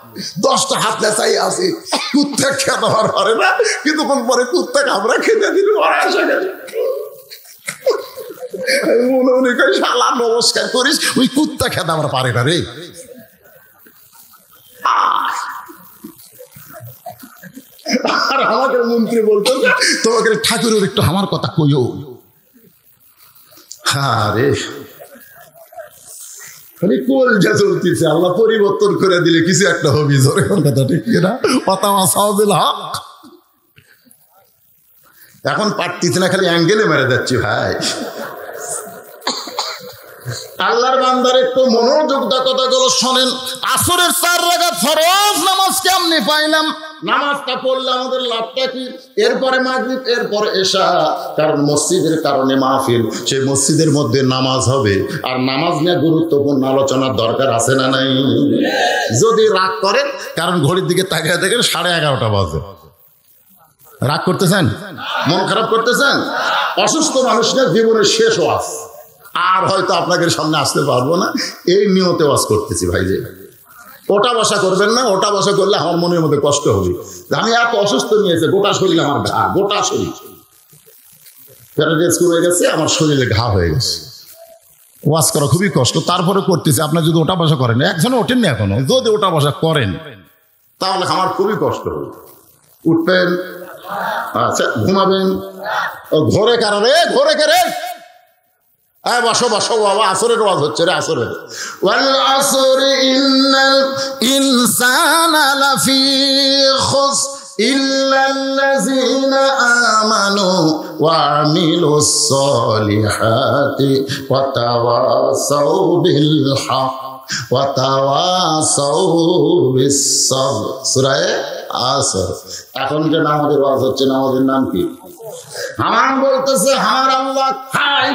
[SPEAKER 1] 10টা হাত নিয়ে চাই আছে। কুত্তা খেতে দেওয়ার পারে না, কিন্তু পরে কুত্তা আমরা খেতে দিল, ওরা আসা গেছে। শালা নমস্কার করিস, ওই কুত্তা খেতে আমরা পারে না রে। আর আমাকে মন্ত্রী বলতো তোমাকে ঠাকুরের একটু আমার কথা কইও। আরে কলজা চলতেছে, আল্লাহ পরিবর্তন করে দিলে কিছু একটা হবি। জোরে কথা ঠিক কিনা? এখন পারতিস না, খালি অ্যাঙ্গেলে মেরে যাচ্ছি ভাই। আল্লাহর বান্দার একটু মনোযোগ দা কথাগুলো শোনেন। আসরের 4 রাকাত ফরজ নামাজ কেমনে পাইলাম? নামাজটা পড়লে আমাদের লাভটা কি? এরপরে মাগরিব, এরপরে এশা। কারণ মসজিদের কারণে মাহফিল, সেই মসজিদের মধ্যে নামাজ হবে, আর নামাজ নিয়ে গুরুত্বপূর্ণ আলোচনার দরকার আছে না নাই? যদি রাগ করেন, কারণ ঘড়ির দিকে তাকিয়ে দেখেন 11:30 বাজে, রাগ করতেছেন, মন খারাপ করতেছেন, অসুস্থ মানুষের জীবনের শেষ ওয়াজ, আর হয়তো আপনাদের সামনে আসতে পারবো না, এই নিয়তে ওয়াজ করতেছি ভাই। যে ওটা বসা করবেন না, ওটা বসা করলে আমার মনের মধ্যে কষ্ট হবে। আমি এত অসুস্থ নিয়েছে, গোটা শরীর আমার ঘা, গোটা শরীর প্যারালাইসিস হয়ে গেছে, আমার শরীরে ঘা হয়ে গেছে। ওয়াজ করা খুবই কষ্ট, তারপরে করতেছি। আপনার যদি ওটা বসা করেন, একজনে ওঠেন না এখনো, যদি ওটা বসা করেন তাহলে আমার খুবই কষ্ট হবে। উঠবেন, আচ্ছা ঘুমাবেন, ঘরে কারণে ঘরে কারে বসো বসো বাবা, আসরের ওয়াজ হচ্ছে রে, আসরের। ওয়াল আসরি ইন্নাল ইনসানা লাফি খুস ইল্লাল্লাযীনা আমানু ওয়া আমিলুস সলিহাতি ওয়া তাওয়াসাউ বিল হক ওয়া তাওয়াসাউ বিস সাবর। সূরা আসর। এখন যে নামাজের ওয়াজ হচ্ছে, নামাজের নাম কি? হামান বলতেছে আমার আল্লাহ খায়।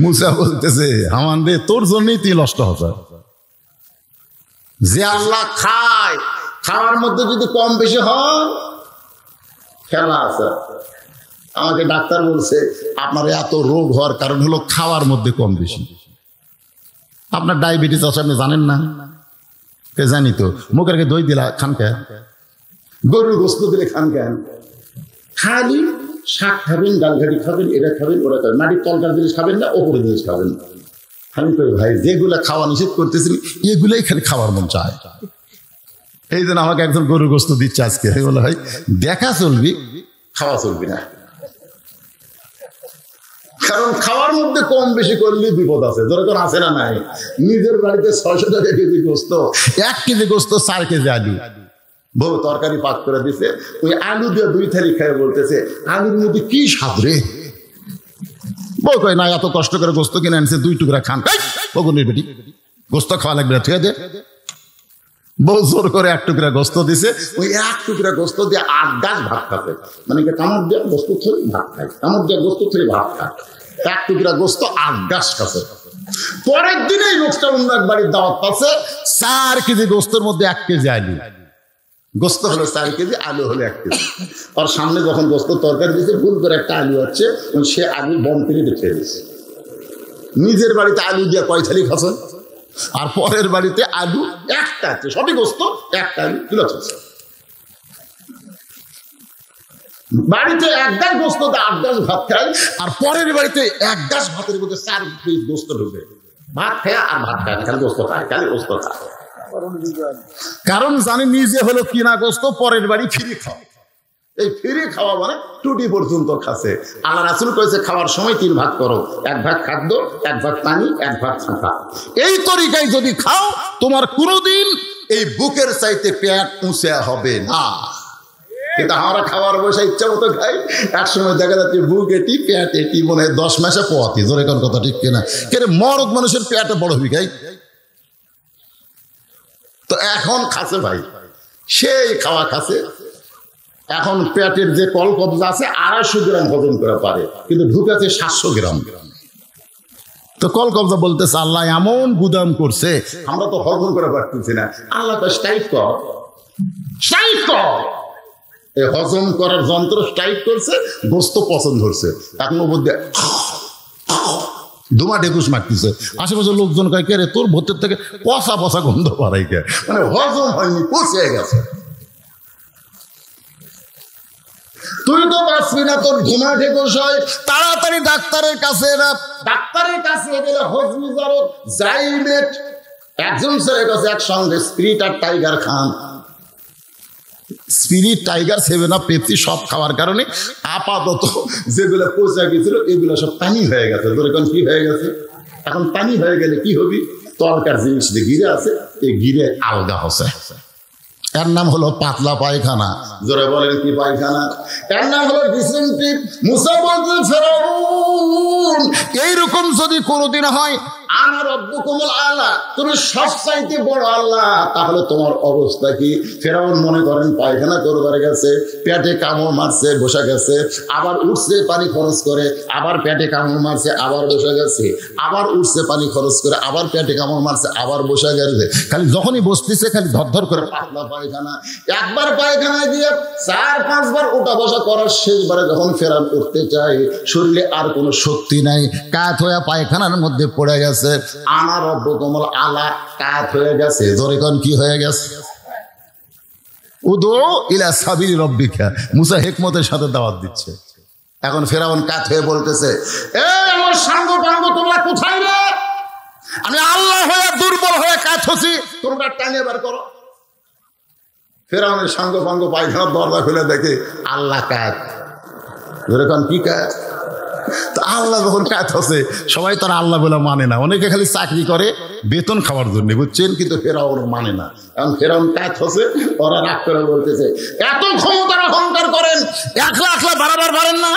[SPEAKER 1] মুসা বলতেছে হামান রে, তোর জন্যই তুই নষ্ট হতো। যে আল্লাহ খায়, খাওয়ার মধ্যে যদি কম বেশি হয় খেলা আছে। আমাকে ডাক্তার বলছে আপনার এত রোগ হওয়ার কারণ হলো খাওয়ার মধ্যে কম বেশি। আপনার ডায়াবেটিস আছে, আপনি জানেন না? জানি তো। মুখের দই দিলা খান কেন? গরুর গোস্ত দিলে খান কেন? খালি শাক খাবেন, ডাল ঘাটি খাবেন, এটা খাবেন, ওরা খাবেন, মাটির তলকার জিনিস খাবেন না, ওপরে জিনিস খাবেন। আমি কই ভাই যেগুলা খাওয়া নিষেধ করতেছি এগুলাই খালি খাওয়ার মন চায়। এই জন্য আমাকে একজন গরুর গোস্ত দিচ্ছে আজকে। বলে ভাই দেখা চলবি, খাওয়া চলবি না। কারণ খাওয়ার মধ্যে কম বেশি করলে বিপদ আছে। যেরকম আছে না নাই, নিজের বাড়িতে 600 টাকা কেজি গোস্ত, 1 কেজি গোস্ত 4 কেজি আলু, বউ তরকারি পাক করে দিছে, ওই আলু দিয়ে 2 থালি খেয়ে বলতেছে আলুর মধ্যে কি স্বাদ রে। বউ কয় না, এত কষ্ট করে গোস্ত কিনে আনছে, 2 টুকরা খান। বগুনের বেটি, গোস্ত খাওয়া লাগবে না, ঠিক আছে। বউ জোর করে 1 টুকরা গোস্ত দিছে, ওই 1 টুকরা গোস্ত দিয়ে 8 গাছ ভাত খাবে। মানে কামড় দিয়ে গোস্ত থই ভাত খায়, কামড় দিয়ে গোস্ত থই ভাত খায়। 1 টুকরা গোস্ত 8 গাছ খাচ্ছে। পরের দিনেই লোকটা অন্য এক বাড়ির দাওয়াত পাচ্ছে, 4 কেজি গোস্তের মধ্যে 1 কেজি আলু। গোস্ত হলো 4 কেজি, আলু হলো 1 কেজি। আর সামনে যখন গোস্ত তরকারি দিয়েছে, ভুল করে একটা আলু আছে, সে আলু বম থেকে খেয়ে দিচ্ছে। নিজের বাড়িতে আলু দিয়ে কয় থালি খাচ্ছেন, আর পরের বাড়িতে আলু একটা আছে, সবই গোস্ত, একটা আলু তুলে খাচ্ছে। বাড়িতে 1 গাছ গোস্ত 8 গাছ ভাত খায়, আর পরের বাড়িতে 1 গাছ ভাতের মধ্যে 4 পিস গোস্ত ঢুকে। ভাত খায় আর ভাত খায়, খালি গোস্ত খায়, খালি গোস্ত খায়। কারণ জানি নিজে হলো কিনা গোস্ত, পরের বাড়ি ফ্রি খাওয়া। এই ফ্রি খাওয়া মানে টুটি পর্যন্ত খাচ্ছে। আল্লাহ রাসূল কইছে খাওয়ার সময় 3 ভাগ করো, 1 ভাগ খাদ্য, 1 ভাগ পানি, 1 ভাগ ছাঁকা। এই তরিকায় যদি খাও, তোমার কোনোদিন এই বুকের চাইতে পেট উঁচা হবে না। কিন্তু আমরা খাবার বসে ইচ্ছা মতো খাই, একসময় দেখা যাচ্ছে বুক এটি পেট এটি, মনে হয় 10 মাসে পথে। ধরে কোন কথা ঠিক কিনা? কেন মরদ মানুষের পেটে বড় হবি খাই। তো এখন খাচ্ছে ভাই, সেই খাওয়া খাচ্ছে। এখন পেটের যে কল কবজা আছে 250 গ্রাম হজম করা পারে, কিন্তু ঢুকেছে 700 গ্রাম। তো কল কবজা বলতেছে আল্লাহ এমন গুদাম করছে আমরা তো হজম করে পারতেছি না। আল্লাহ তো স্ট্রাইক কর, স্ট্রাইক কর। এই হজম করার যন্ত্র স্ট্রাইক করছে, গোস্ত পছন্দ হচ্ছে। এখন মধ্যে ধুমা ঢেকুস মারতেছে। আশেপাশে লোকজন কয় কে রে, তোর ভোটের থেকে পচা পচা গন্ধ পাড়াই কে, মানে হজম হয়নি, পচে গেছে। তুই তো বাঁচবি না, তোর ঘুমা ঢেকুস হয়। তাড়াতাড়ি ডাক্তারের কাছে, ডাক্তারের কাছে গেলে হজমি জারক জাইমেট একজন ছেলে কাছে একসঙ্গে স্পিরিট আর টাইগার খান। স্পিরিট, টাইগার, 7 আপ, পেপসি সব খাওয়ার কারণে আপাতত যেগুলো পচা গেছিল এগুলো সব পানি হয়ে গেছে। ধরে কোন কি হয়ে গেছে? এখন পানি হয়ে গেলে কি হবি? তরকার জিনিস যে গিরে আছে, এই গিরে আলগা হচ্ছে। এর নাম হলো পাতলা পায়খানা। জোরে বলেন কি পায়খানা? এর নাম হলো ডিসেন্ট্রি। মুসা বলতেন ফেরাউন, এইরকম যদি কোনোদিন হয় আনা রব্বুকুমুল আলা, তুমি সবচাইতে বড় আল্লাহ, তাহলে তোমার অবস্থা কি? ফেরাউন মনে করেন পায়খানা করবার গেছে, পেটে কামড় মারছে, বসে গেছে, আবার উঠছে পানি খরচ করে, আবার পেটে কামড় মারছে, আবার বসে গেছে, আবার উঠছে পানি খরচ করে, আবার পেটে কামড় মারছে, আবার বসে গেছে। খালি যখনই বসতেছে খালি ধরধর করে পাতলা পায়খানা। একবার পায়খানায় দিয়ে 4-5 বার ওঠা বসা করার শেষবারে যখন ফেরাউন উঠতে চায়, শরীরে আর কোনো শক্তি নাই, কাত হয়ে পায়খানার মধ্যে পড়ে গেছে। আনা রব্বুকুমুল আলা, কাত হয়ে গেছে। ধরে কোন কি হয়ে গেছে? উদু ইলা সাবিলি রব্বিকা। মুসা হিকমতের সাথে দাওয়াত দিচ্ছে। এখন ফেরাউন কাত হয়ে বলতেছে, এই আমার সাঙ্গ টাঙ্গ তোমরা কোথায় রে? আমি আল্লাহ হয়ে দুর্বল হয়ে কাত হচ্ছি, তোমরা টাঙিয়ে বের করো। ফেরাউনের সাঙ্গ পাঙ্গ পায়খানার দরজা খুলে দেখে আল্লাহ কাত। ধরে কোন কি কাত? তো আল্লাহ যখন কাজ হচ্ছে, সবাই তারা আল্লাহ বলে মানে না। অনেকে খালি চাকরি করে বেতন খাওয়ার জন্য, বুঝছেন? কিন্তু ফেরাউন মানে না। কারণ ফেরাউন কাজ হচ্ছে, ওরা রাগ করে বলতেছে, এত ক্ষমতার অহংকার করেন, একলা একলা বাড়াবার পারেন না?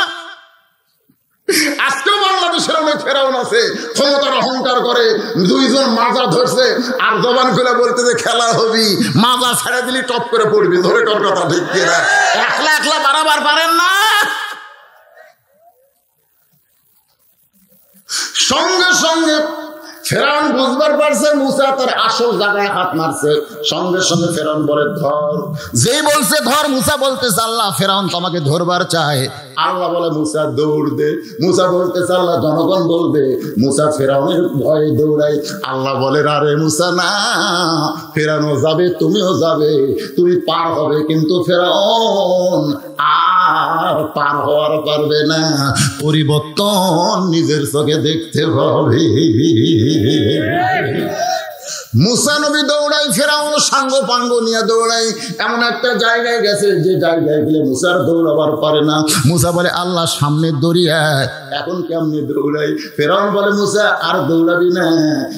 [SPEAKER 1] আজকেও বাংলাদেশের অনেক ফেরাউন আছে, ক্ষমতার অহংকার করে, 2 জন মাজা ধরছে আর জবান খুলে বলতেছে খেলা হবি, মাজা ছেড়ে দিলি টপ করে পড়বি। ধরে তোর কথা ঠিক কিনা? একলা একলা বাড়াবার পারেন না। সঙ্গে সঙ্গে ফেরাউন বুঝবার পারছে মুসা তার আসল জায়গায় হাত মারছে। সঙ্গে সঙ্গে ফেরাউন বলে ধর। যেই বলছে ধর, মুসা বলতেছে আল্লাহ ফেরাউন তোমাকে ধরবার চায়। আল্লাহ বলে মুসা দৌড় দে। মুসা বলতেছে আল্লাহ জনগণ বলবে। মুসা ফেরাউনের ভয়ে দৌড়াই। আল্লাহ বলে আরে মুসা না, ফেরাউনও যাবে, তুমিও যাবে, তুমি পার হবে, কিন্তু ফেরাউন আর পার হওয়ার পারবে না। পরিবর্তন নিজের চোখে দেখতে হবে। মুসা নবী দৌড়াই, ফেরাউন সাঙ্গ পাঙ্গ নিয়ে দৌড়াই। এমন একটা জায়গায় গেছে যে জায়গায় গেলে মুসার দৌড়াবার পারে না। মুসা বলে আল্লাহ সামনে দরিয়া, এখন কেমনি দৌড়াই? ফেরাউন বলে মুসা আর দৌড়াবি না,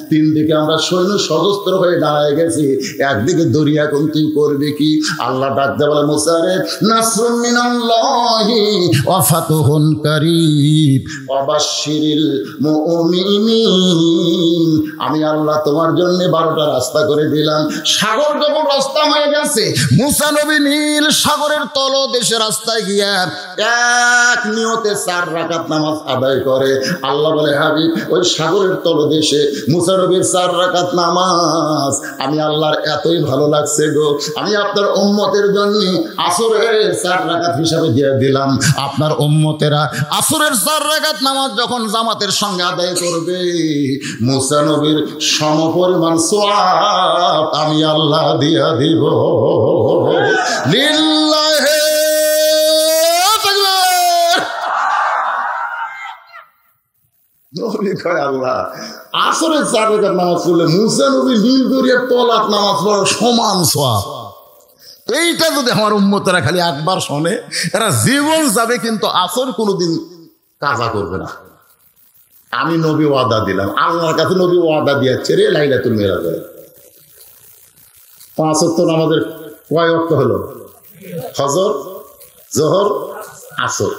[SPEAKER 1] 3 দিকে আমরা সৈন্য সশস্ত্র হয়ে দাঁড়ায় গেছি, একদিকে দরিয়া, এখন তুই করবি কি? আল্লাহ ডাকতে বলে মুসা রে, নাসরুম মিনাল্লাহি ওয়া ফাতহুন কারীব ওয়া বাশশিরিল মুমিনিন। আমি আল্লাহ তোমার জন্য 12টা রাস্তা করে দিলাম। সাগর যখন রাস্তা হয়ে গেছে, মুসা নবী নীল সাগরের তলদেশে রাস্তায় গিয়া এক নিয়তে 4 রাকাত নামাজ আদায় করে। আল্লাহ বলে হাবিব, ওই সাগরের তলদেশে মুসা নবীর 4 রাকাত নামাজ আমি আল্লাহর এতই ভালো লাগছে গো, আমি আপনার উম্মতের জন্য আসরের 4 রাকাত হিসাবে দিয়ে দিলাম। আপনার উম্মতেরা আসরের 4 রাকাত নামাজ যখন জামাতের সঙ্গে আদায় করবে, মুসা নবীর সমপরিমাণ সওয়াব আমি আল্লাহ দিয়া দিব। লিল্লাহি তাকবীর। নবী কয় আল্লাহ আসরের 4 রাকাত নামাজ পড়লে মুসা নবী নীল দরিয়ার তলাত নামাজ পড়ার সমান সওয়াব। এইটা যদি আমার উম্মতেরা খালি একবার শোনে, এরা জীবন যাবে কিন্তু আসর কোনোদিন কাজা করবে না। আমি নবী ওয়াদা দিলাম, আল্লাহর কাছে নবী ওয়াদা দিয়েছে রে লাইলাতুল মিরাজে। 5 ওয়াক্ত নামাজের কয় ওয়াক্ত হলো? ফজর, জোহর, আসর,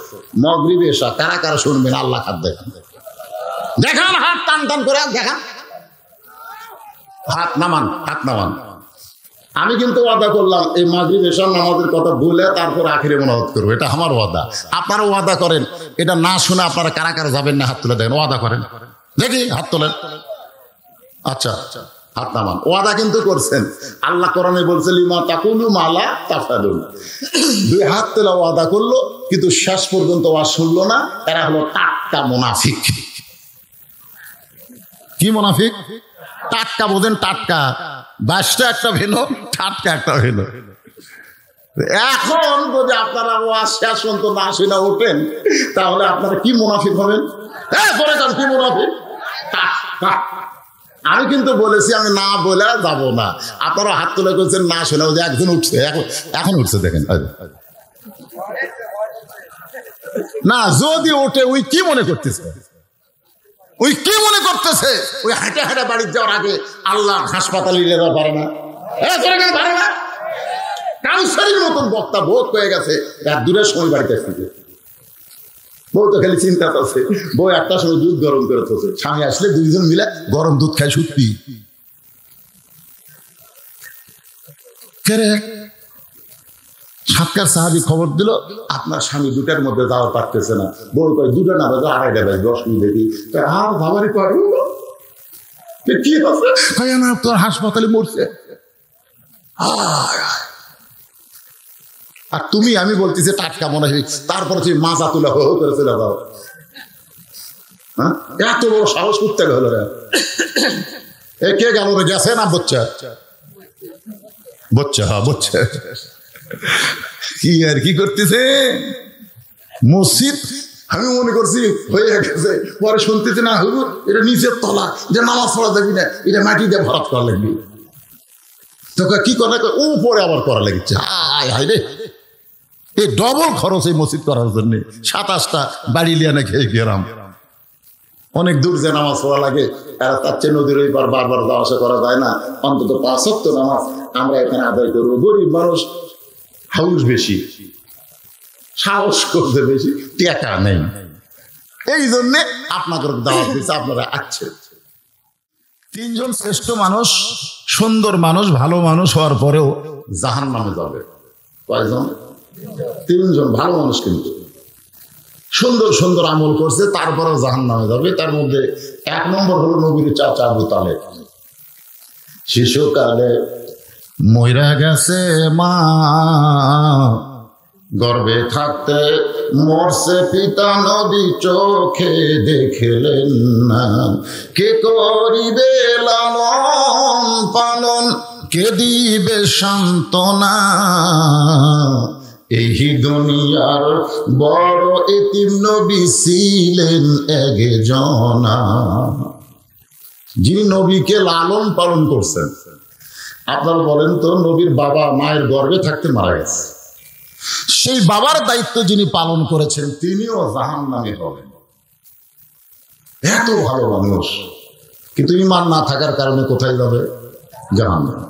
[SPEAKER 1] মাগরিব, এশা। কারা কারা শুনবেন? আল্লাহ খাদ দেখান, দেখান, হাত টান টান করে দেখান, হাত নামান, হাত নামান। আমি কিন্তু ওয়াদা করলাম এই মাগরিব এশার নামাজের কথা বলে তারপর আখিরে মোনাজাত করবো, এটা আমার ওয়াদা। আপনারা ওয়াদা করেন, এটা না শুনে আপনারা কারা কারা যাবেন না হাত তুলে দেখেন, ওয়াদা করেন দেখি, হাত তোলেন। আচ্ছা, হাত নামান। ওয়াদা কিন্তু করছেন। আল্লাহ কোরআনে বলছে লিমা তাকুলু মালা তাফালুন। 2 হাত তোলা ওয়াদা করলো, কিন্তু শেষ পর্যন্ত ওয়াজ শুনলো না। এরা হলো টাটকা মুনাফিক। কি মুনাফিক? টাটকা বোঝেন? টাটকা 22টা একটা ভেনো, টাটকা একটা ভেনো। এখন যদি আপনারা ওয়াজ শেষ পর্যন্ত না শুনে ওঠেন, তাহলে আপনারা কি মুনাফিক হবেন? কি মুনাফিক? আমি কিন্তু বলেছি আমি না বলে যাব না। আপনারা হাত তুলে করছেন না শুনে। ওই যে একজন উঠছে, এখন উঠছে দেখেন না। যদি ওঠে ওই কি মনে করতেছে? ওই কি মনে করতেছে? ওই হাঁটে হাঁটে বাড়ির যাওয়ার আগে আল্লাহ হাসপাতালে নিয়ে পারে না, পারে না। কাউসারির মতন বক্তা বোধ হয়ে গেছে, রাত দূরের সময় বাড়িতে আসছে। বউ তো খালি চিন্তা করছে। বউ 1টার সময় দুধ গরম করে তোছে, স্বামী আসলে 2 জন মিলে গরম দুধ খায়। সত্যি সাতকার সাহাবী খবর দিল আপনার স্বামী 2টার মধ্যে যাওয়া পারতেছে না। বউ কয় 2টা না বাজে 2:30 বাজে, 10 মিনিট দেখি। আর ভাবারই পারো কি আছে? না, তোর হাসপাতালে মরছে। আর তুমি, আমি বলতেছি টাটকা মনে হয়, তারপরে তুমি মাজা তুলে হো করে চলে যাও। হ্যাঁ, এত বড় সাহস করতে গেল রে। এ কে গেল রে? গেছে না বচ্চা? বচ্চা, হ্যাঁ বচ্চা। কি আর কি করতেছে মসজিদ? আমি মনে করছি হয়ে গেছে, পরে শুনতেছি না হুজুর এটা নিচের তলা, এটা নামাজ পড়া যাবি না, এটা মাটি দিয়ে ভরাট করা লাগবে। তোকে কি করা? উপরে আবার করা লাগছে। হায় হায় রে, এই ডবল খরচ এই মসজিদ করার জন্য। 27টা বাড়ি লিয়ানে খেয়ে গেলাম। অনেক দূর যে নামাজ পড়া লাগে, এরা তার চেয়ে নদীর ওই পার বারবার যাওয়া আসা করা যায় না। অন্তত 5 ওয়াক্ত নামাজ আমরা এখানে আদায় করবো। গরিব মানুষ, হাউস বেশি, সাহস করতে বেশি, টাকা নেই। এই জন্যে আপনাদের দাওয়াত দিচ্ছে, আপনারা আসছেন। 3 জন শ্রেষ্ঠ মানুষ, সুন্দর মানুষ, ভালো মানুষ হওয়ার পরেও জাহান্নামে যাবে। কয়জন? 3 জন ভালো মানুষ, কিন্তু সুন্দর সুন্দর আমল করছে, তারপরেও জাহান্নামে যাবে। তার মধ্যে 1 নম্বর হলো নবীর চাচা আবু তালেব। শিশুকালে মইরা গেছে মা, গর্ভে থাকতে মরছে পিতা, নবী চোখে দেখলেন না। কে করিবে লালন পালন, কে দিবে সান্ত্বনা, এই দুনিয়ার বড় এতিম নবী ছিলেন একজনা। যিনি নবীকে লালন পালন করছেন। আপনারা বলেন তো, নবীর বাবা মায়ের গর্ভে থাকতে মারা গেছে, সেই বাবার দায়িত্ব যিনি পালন করেছেন তিনিও জাহান্নামে হবেন। এত ভালো মানুষ, কিন্তু ঈমান না থাকার কারণে কোথায় যাবে? জাহান্নামে।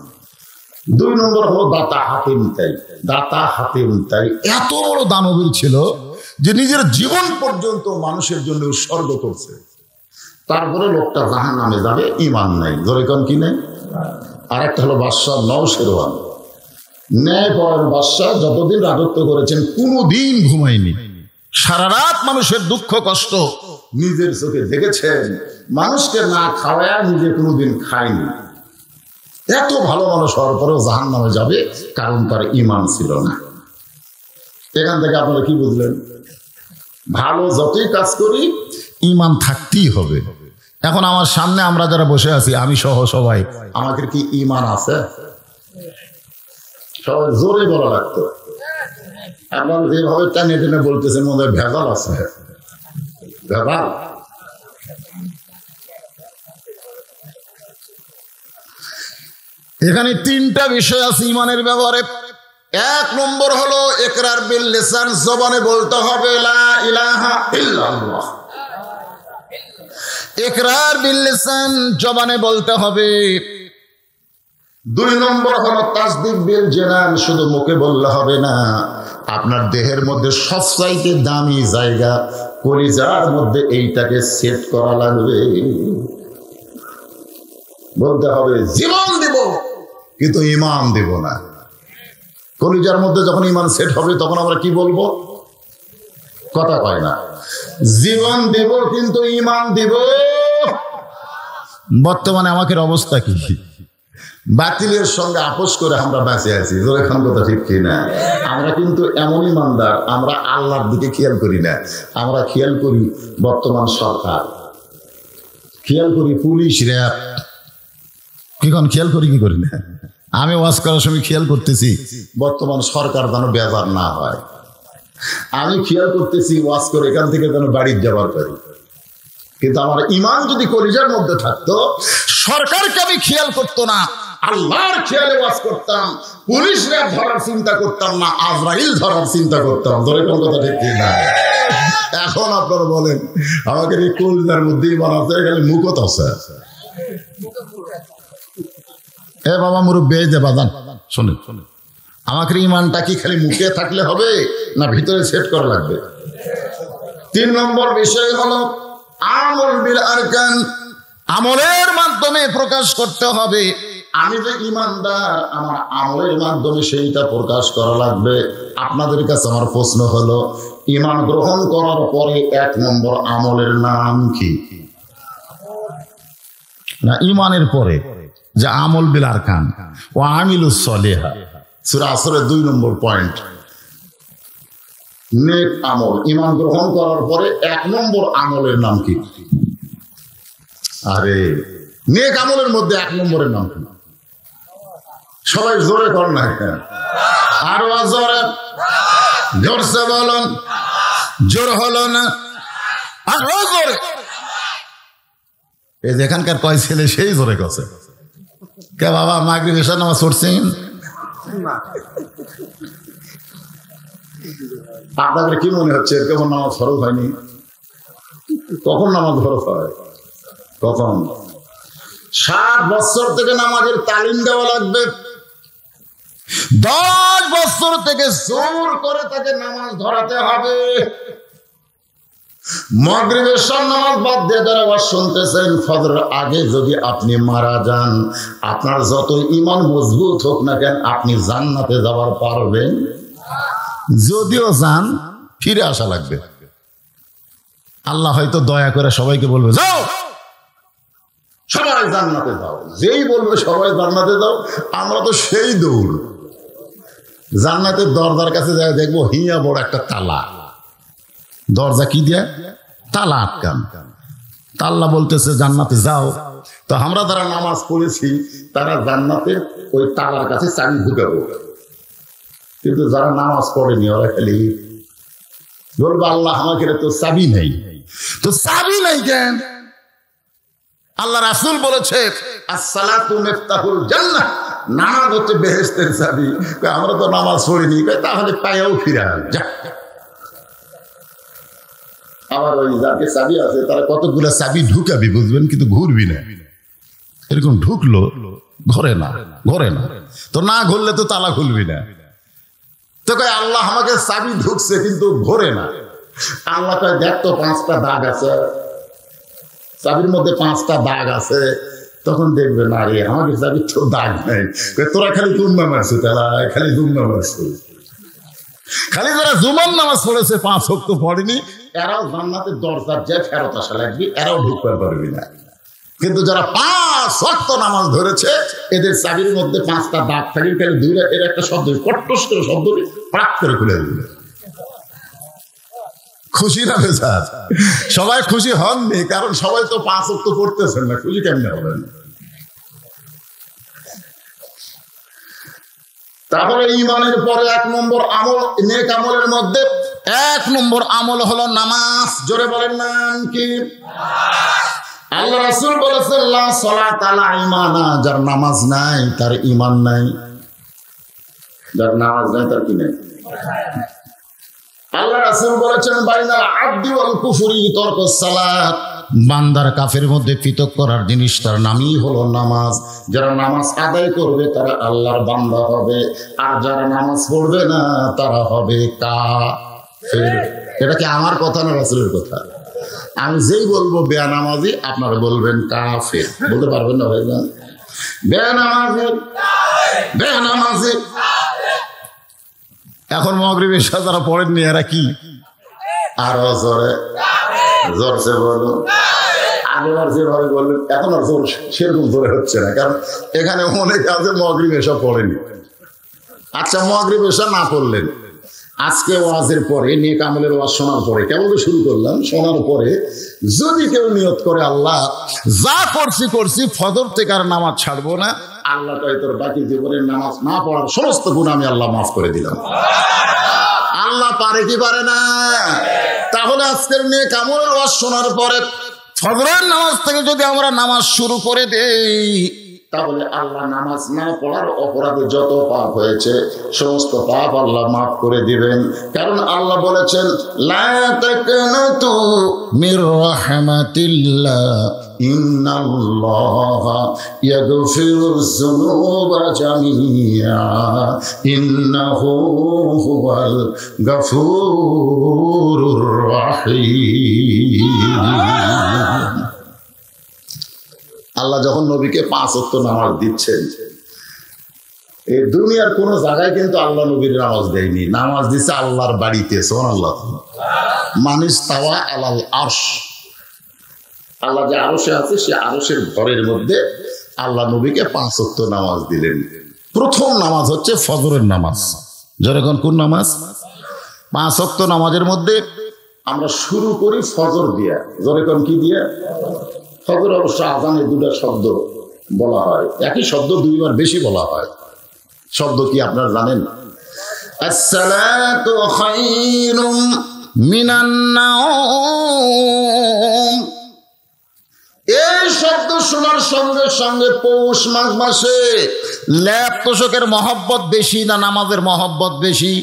[SPEAKER 1] 2 নম্বর হলো দাতা হাতিম তাই। দাতা হাতিম তাই এত বড় দানবীর ছিল যে নিজের জীবন পর্যন্ত মানুষের জন্য উৎসর্গ করছে। তারপরে লোকটা জাহান্নামে যাবে, ঈমান নাই। ধরে কোন কি নেই? আর একটা হলো বাদশাহ নওশেরওয়ান, ন্যায়পরায়ণ বাদশাহ। যতদিন রাজত্ব করেছেন কোনোদিন ঘুমায়নি, সারা রাত মানুষের দুঃখ কষ্ট নিজের চোখে দেখেছেন। মানুষকে না খাওয়ায় নিজে কোনোদিন খায়নি। এত ভালো মানুষ হওয়ার পরেও জাহান্নামে যাবে, কারণ তার ঈমান ছিল না। এখান থেকে আপনারা কি বুঝলেন? ভালো যতই কাজ করি ঈমান থাকতেই হবে। এখন আমার সামনে আমরা যারা বসে আছি, আমি সহ সবাই, আমাদের কি ঈমান আছে? সবাই জোরে বলা লাগতো। এখন যেভাবে টানে টেনে বলতেছে মনে হয় ভেজাল আছে। ভেজাল? এখানে 3টা বিষয় আছে ঈমানের ব্যাপারে। 1 নম্বর হলো ইকরার বিল লিসান, জবানে বলতে হবে লা ইলাহা ইল্লাল্লাহ। ইকরার বিল লিসান, জবানে বলতে হবে। দুই নম্বর হলো তাসদিক বিল জানান, শুধু মুখে বললে হবে না, আপনার দেহের মধ্যে সবচাইতে দামি জায়গা কলিজার মধ্যে এইটাকে সেট করা লাগবে। বলতে হবে জীবন দেব কিন্তু ঈমান দেব না। কলিজার মধ্যে যখন ঈমান সেট হবে তখন আমরা কি বলবো? কথা কয় না, জীবন দেব কিন্তু ঈমান দেব। বর্তমানে আমাদের অবস্থা কি? বাতিলের সঙ্গে আপোষ করে আমরা বেঁচে আছি। এখন কথা ঠিক কিনা? আমরা কিন্তু এমন ইমানদার, আমরা আল্লাহর দিকে খেয়াল করি না, আমরা খেয়াল করি বর্তমান সরকার, খেয়াল করি পুলিশ, র্যাব। কি কোন খেয়াল করি কি করি না? আমি ওয়াজ করার সময় খেয়াল করতেছি বর্তমান সরকার যেন বেজার না হয়। আমি খেয়াল করতেছি ওয়াজ করে এখান থেকে যেন বাড়ির যাবার পারি। কিন্তু আমার ঈমান যদি কলিজার মধ্যে থাকতো, সরকারকে আমি খেয়াল করতো না, আল্লাহর খেয়ালে ওয়াজ করতাম, পুলিশরা ধরার চিন্তা করতাম না, আজরাইল ধরার চিন্তা করতাম। ধরে কোন কথা ঠিক না? এখন আপনারা বলেন আমাকে এই কলিজার মধ্যে ঈমান আছে, খালি মুখত আছে। এ বাবা মুরব্বী, এই যে বাজান শোনেন, আমাকে ঈমানটা কি খালি মুখে থাকলে হবে না ভিতরে সেট করা লাগবে? তিন নম্বর বিষয় হলো আমল বিল আরকান, আমলের মাধ্যমে প্রকাশ করতে হবে আমি যে ইমানদার, আমার আমলের মাধ্যমে সেইটা প্রকাশ করা লাগবে। আপনাদের কাছে আমার প্রশ্ন হলো, ঈমান গ্রহণ করার পরে এক নম্বর আমলের নাম কি? না, ঈমানের পরে যে আমল বিল আরকান ও আমিলুস সলিহা, সূরা আসরের 2 নম্বর পয়েন্ট, নেক আমল। ঈমান গ্রহণ করার পরে এক নম্বর আমলের নাম কি? আরে নেক আমলের মধ্যে এক নম্বরের নাম কি? সবাই জোরে কর না, আরো জোরে, জোরসে বলুন, জোর হলো না, আরো জোরে। এই যেখানকার কয় ছেলে সেই জোরে কছে। কে বাবা মাগরিব এশার নামাজ পড়ছেন? আপনাদের কি মনে হচ্ছে কেমন নামাজ ফরজ হয়নি? কখন নামাজ ফরজ হয়? কখন? 7 বছর থেকে নামাজের তালিম দেওয়া লাগবে। 10 বছর থেকে জোর করে তাকে নামাজ ধরাতে হবে। মাগরিবের নামাজ বাদ দিয়ে যারা ওয়াজ শুনতেছেন, ফজরের আগে যদি আপনি মারা যান, আপনার যত ঈমান মজবুত হোক না কেন, আপনি জান্নাতে যাওয়ার পারবেন? যদিও যান, ফিরে আসা লাগবে। আল্লাহ হয়তো দয়া করে সবাইকে বলবে যাও, সবাই জান্নাতে যাও। যেই বলবে সবাই জান্নাতে যাও, আমরা তো সেই দৌড়। জান্নাতের দরজার কাছে যাই দেখবো হিয়া বড় একটা তালা। দরজা কি দিয়ে? তালা আটকান। আল্লাহ বলতেছে জান্নাতে যাও। তো আমরা যারা নামাজ পড়েছি তারা জান্নাতে ওই তালার কাছে চাবি ঢুকাবো। কিন্তু যারা নামাজ পড়েনি ওরা খালি বলবো আল্লাহ আমাকে তো চাবি নেই। তো চাবি নাই কেন? আল্লাহ রাসূল বলেছে আসসালাতু মিফতাহুল জান্নাহ, নামাজ হচ্ছে বেহেশতের চাবি। আমরা তো নামাজ পড়িনি, তাহলে পায়েও ফিরা যা। আবার ওই যাকে চাবি আছে তারা কতগুলো চাবি ঢুকাবি বুঝবেন, কিন্তু ঘুরবি না। এরকম ঢুকলো ঘরে না, ঘরে না, তো না ঘুরলে তো তালা খুলবি না। তো কয় আল্লাহ আমাকে চাবি ঢুকছে কিন্তু ঘোরে না। আল্লাহ কয় দেখ তো 5টা দাগ আছে, চাবির মধ্যে 5টা দাগ আছে। তখন দেখবে না রে আমাকে চাবি তো দাগ নাই, তোরা খালি দুমা মারছে, তারা খালি দুমা মারছে। খালি যারা জুমার নামাজ পড়েছে 5 ওয়াক্ত পড়েনি, এরাও জান্নাতের দরজার যে ফেরত আসা লাগবে, এরাও ঢুকতে পারবি না। কিন্তু যারা 5 ওয়াক্ত নামাজ ধরেছে, এদের চাবির মধ্যে 5টা দাগ থাকে, খালি দূরে এর একটা শব্দ কট্টস করে শব্দ প্রাক করে খুলে দিবে। খুশি না বেজার? সবাই খুশি হননি, কারণ সবাই তো 5 ওয়াক্ত পড়তেছেন না, খুশি কেমনে হবেন? তাহলে ঈমানের পরে 1 নম্বর আমল, নেক আমলের মধ্যে 1 নম্বর আমল হলো নামাজ। জোরে বলেন নাম কি? আল্লাহ রাসূল বলেছেন লা সালাতা লা ঈমানা, যার নামাজ নাই তার ঈমান নাই। যার নামাজ নাই তার কি নাই? আল্লাহ রাসূল বলেছেন বাইনাল আবদি ওয়াল কুফরি তারকুস সালাত, বান্দার কাফের মধ্যে পৃথক করার জিনিসটার নামই হলো নামাজ। যারা নামাজ আদায় করবে তারা আল্লাহর বান্দা হবে, আর যারা নামাজ পড়বে না তারা হবে কাফের। এটা কি আমার কথা না রাসূলের কথা? আমি যেই বলবো বেনামাজি আপনারা বলবেন কাফের, বলতে পারবেন না ভাইজান? বেনামাজি বেনামাজি। এখন মাগরিব এশা যারা পড়েননি এরা কি? আরো জোরে জোরসে বলুন। আগেবার যেভাবে বললেন এখন আর জোর সেরকম জোরে হচ্ছে না, কারণ এখানে অনেক আছে মাগরিব এশা পড়েনি। আচ্ছা, মাগরিব এশা না পড়লেন, আজকে ওয়াজের পরে নেক আমলের ওয়াজ শোনার পরে, কেবল তো শুরু করলাম, শোনার পরে যদি কেউ নিয়ত করে আল্লাহ যা করছি ফজর থেকে আর নামাজ ছাড়বো না, আল্লাহ তাই তোর বাকি জীবনের নামাজ না পড়ার সমস্ত গুণ আমি আল্লাহ মাফ করে দিলাম। আল্লাহ পারে কি পারে না? তাহলে আজকের নেক আমলের ওয়াজ শোনার পরে ফজরের নামাজ থেকে যদি আমরা নামাজ শুরু করে দেই, তাহলে আল্লাহ নামাজ না পড়ার অপরাধে যত পাপ হয়েছে সমস্ত পাপ আল্লাহ মাফ করে দিবেন। কারণ আল্লাহ বলেছেন লা তাকনাতু মির রাহমাতিল্লাহ ইন্নাল্লাহা ইয়াগফিরুয যুনুবা জামিআ ইন্নাহু হুয়াল গফুরুর রাহিম। আল্লাহ যখন নবীকে 5 ওয়াক্ত নামাজ দিচ্ছেন, এই দুনিয়ার কোন জায়গায় কিন্তু আল্লাহ নবীর নামাজ দেয়নি, নামাজ দিচ্ছে আল্লাহর বাড়িতে। সুবহানাল্লাহ। মানিস তাওয়া আলাল আরশ, আল্লাহ যে আরশে আছে সে আরশের ঘরের মধ্যে আল্লাহ নবীকে 5 ওয়াক্ত নামাজ দিলেন। প্রথম নামাজ হচ্ছে ফজরের নামাজ। যখন কোন নামাজ? 5 ওয়াক্ত নামাজের মধ্যে আমরা শুরু করি ফজর দিয়া। যখন কি দিয়া? ফজর। অবশ্য আজানে দুটা শব্দ বলা হয়, একই শব্দ দুইবার বেশি বলা হয়। শব্দ কি আপনারা জানেন? আসসালাতু খায়রুম মিনান নাওম। এই শব্দ শোনার সঙ্গে সঙ্গে পৌষ মাসে ল্যাপ তোষকের মহব্বত বেশি না নামাজের মহব্বত বেশি?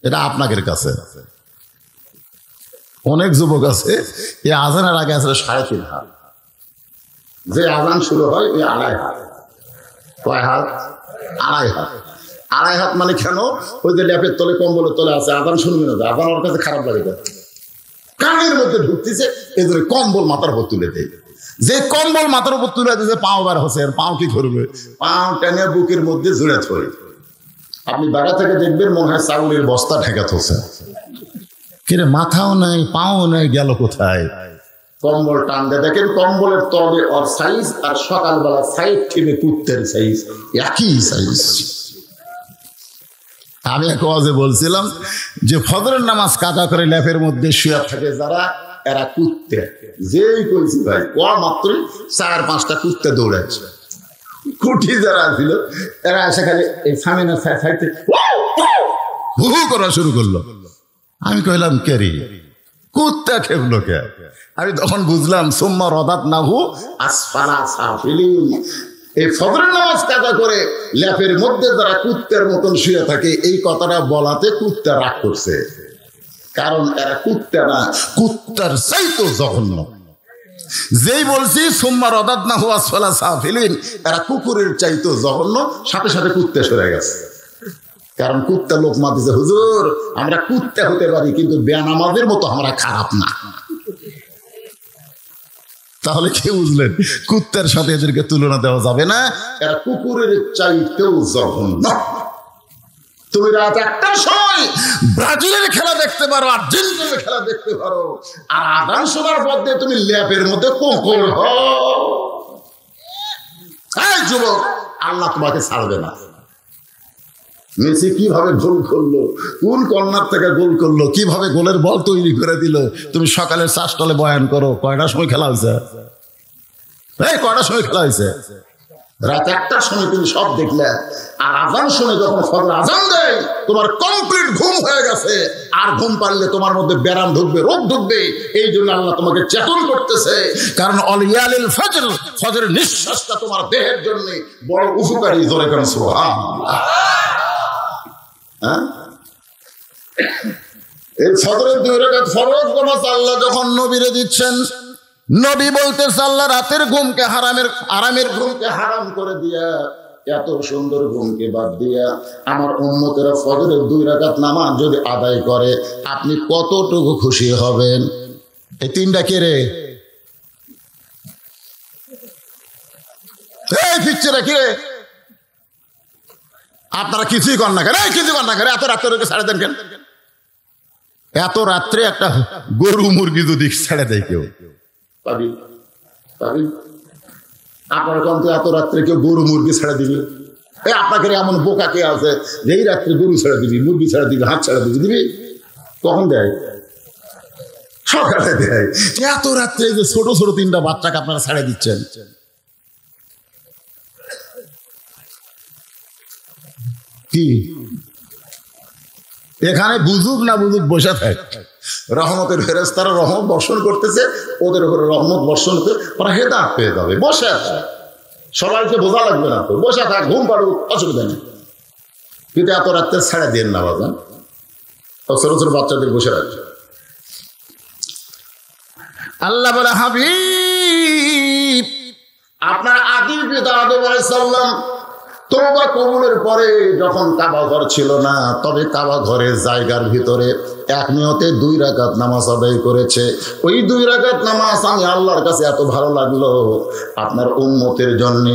[SPEAKER 1] এটা আপনাদের কাছে। অনেক যুবক আছে এই আজানের আগে আসলে 3.5 হাত, যে আজান শুরু হয় ওই 2.5 হাত। কয় হাত? 2.5 হাত। 2.5 হাত মানে কেন? ওই যে ল্যাপের তলে কম্বলের তলে আছে, আজান শুনবে না, আজান ওর কাছে খারাপ লাগে, কানের মধ্যে ঢুকতেছে, এই জন্য কম্বল মাথার উপর তুলে দেয়। যে কম্বল মাথার উপর তুলে দিয়েছে পাও বার হচ্ছে, পাও কি করবে? পাও টেনে বুকের মধ্যে জুড়ে ধরে। আপনি বাড়া থেকে দেখবেন মনে হয় চাউলের বস্তা ঠেকাত হচ্ছে, কিরে মাথাও নাই পাও নাই, গেল কোথায়? কম্বল টান দিয়ে দেখেন কম্বলের তলে ওর সাইজ আর সকালবেলা সাইড টিমে কুত্তের সাইজ একই সাইজ। আমি এক ওয়াজে বলছিলাম যে ফজরের নামাজ কাজা করে ল্যাপের মধ্যে শুয়ে থাকে যারা, এরা কুত্তে। যেই কইছি ভাই ও মাত্রই 4-5টা কুত্তে দৌড়াচ্ছে। কুটি যারা ছিল এরা এসে খালি এই সামিনা সাইডে হু হু করা শুরু করলো। আমি কইলাম কে রে, কুত্তা খেপলো কে? আমি তখন বুঝলাম সুম্মা রদাত নাহু আসফালা সাফিলিন। এই ফজরের নামাজ কাজা করে ল্যাপের মধ্যে যারা কুত্তের মতন শুয়ে থাকে, এই কথাটা বলাতে কুত্তা রাগ করছে। কারণ এরা কুত্তা না, কুত্তার চাইতো জঘন্য। যেই বলছি সুম্মা রদাত নাহু আসফালা সাফিলিন, এরা কুকুরের চাইতো জঘন্য, সাথে সাথে কুত্তা সরে গেছে। কারণ কুত্তা লোকমা দিছে, হুজুর আমরা কুত্তা হতে পারি কিন্তু বেনামাজের মতো আমরা খারাপ না। তাহলে কি বুঝলেন? কুত্তার সাথে এদেরকে তুলনা দেওয়া যাবে না, এরা কুকুরের চাইতেও জঘন্য। তুমি রাত 1টার সময় ব্রাজিলের খেলা দেখতে পারো, আর্জেন্টিনার খেলা দেখতে পারো, আর আজান শোনার মধ্যে তুমি ল্যাপের মধ্যে কোকর হও। এই যুবক, আল্লাহ তোমাকে ছাড়বে না। মেসি কিভাবে গোল করলো, কোন কর্নার থেকে গোল করলো, কিভাবে গোলের বল তৈরি করে দিল। তুমি সকালের 4টায় বয়ান করো, কয়টার সময় খেলা হয়েছে? এই কয়টার সময় খেলা হয়েছে? রাত 1টার সময় তুমি সব দেখলে, আর আজান শুনে যখন ফজর আজান দেয় তোমার কমপ্লিট ঘুম হয়ে গেছে। আর ঘুম পারলে তোমার মধ্যে ব্যারাম ঢুকবে, রোগ ঢুকবে। এই জন্য আল্লাহ তোমাকে চেতন করতেছে, কারণ অলিয়ালিল ফজর, ফজরের নিঃশ্বাসটা তোমার দেহের জন্য বড় উপকারী। জোরে করেন সুবহানাল্লাহ। এই ফজরের 2 রাকাত ফরজ নামাজ আল্লাহ যখন নবীরে দিচ্ছেন, নবী বলতেছে আল্লাহ রাতের ঘুমকে আরামের ঘুমকে হারাম করে দিয়া এত সুন্দর ঘুমকে বাদ দিয়া আমার উম্মতেরা ফজরের 2 রাকাত নামাজ যদি আদায় করে আপনি কতটুকু খুশি হবেন? এই তিনটা কে রে? এই পিচ্ছেরা কে? আপনারা কিছুই কর না কেন? কিছুই কর না কেন? এত রাত্রে ওকে ছেড়ে দেন কেন? এত রাত্রে একটা গরু মুরগি যদি ছেড়ে দেয় কেউ পাবি পাবি? আপনার কম তো এত রাত্রে কেউ গরু মুরগি ছেড়ে দিবে? এই আপনাকে এমন বোকা কে আছে যে এই রাত্রে গরু ছেড়ে দিবি, মুরগি ছেড়ে দিবি, হাত ছেড়ে দিবি? কখন দেয়? সকালে দেয়। এত রাত্রে যে ছোট ছোট 3টা বাচ্চাকে আপনারা ছেড়ে দিচ্ছেন, কি এখানে বুঝুক না বুঝুক বসে থাক, রহমতের ফেরেশতারা রহমত বর্ষণ করতেছে, ওদের উপরে রহমত বর্ষণ করে ওরা হেদায়েত পেয়ে যাবে। বসে আছে, সবাইকে বোঝা লাগবে না তো, বসে থাক, ঘুম পাড়ুক, অসুবিধা নেই। কিন্তু এত রাত্রে ছেড়ে দিন না বাজান, ছোট ছোট বাচ্চাদের বসে রাখছে। আল্লাহ বলে হাবিব আপনার আদি পিতা আদম আলাইহিস সালাম তওবা কবুলের পরে যখন কাবা ঘর ছিল না, তবে কাবা ঘরের জায়গার ভিতরে এক নিয়তে 2 রাকাত নামাজ আদায় করেছে। ওই 2 রাকাত নামাজ আমি আল্লাহর কাছে এত ভালো লাগলো, আপনার উম্মতের জন্য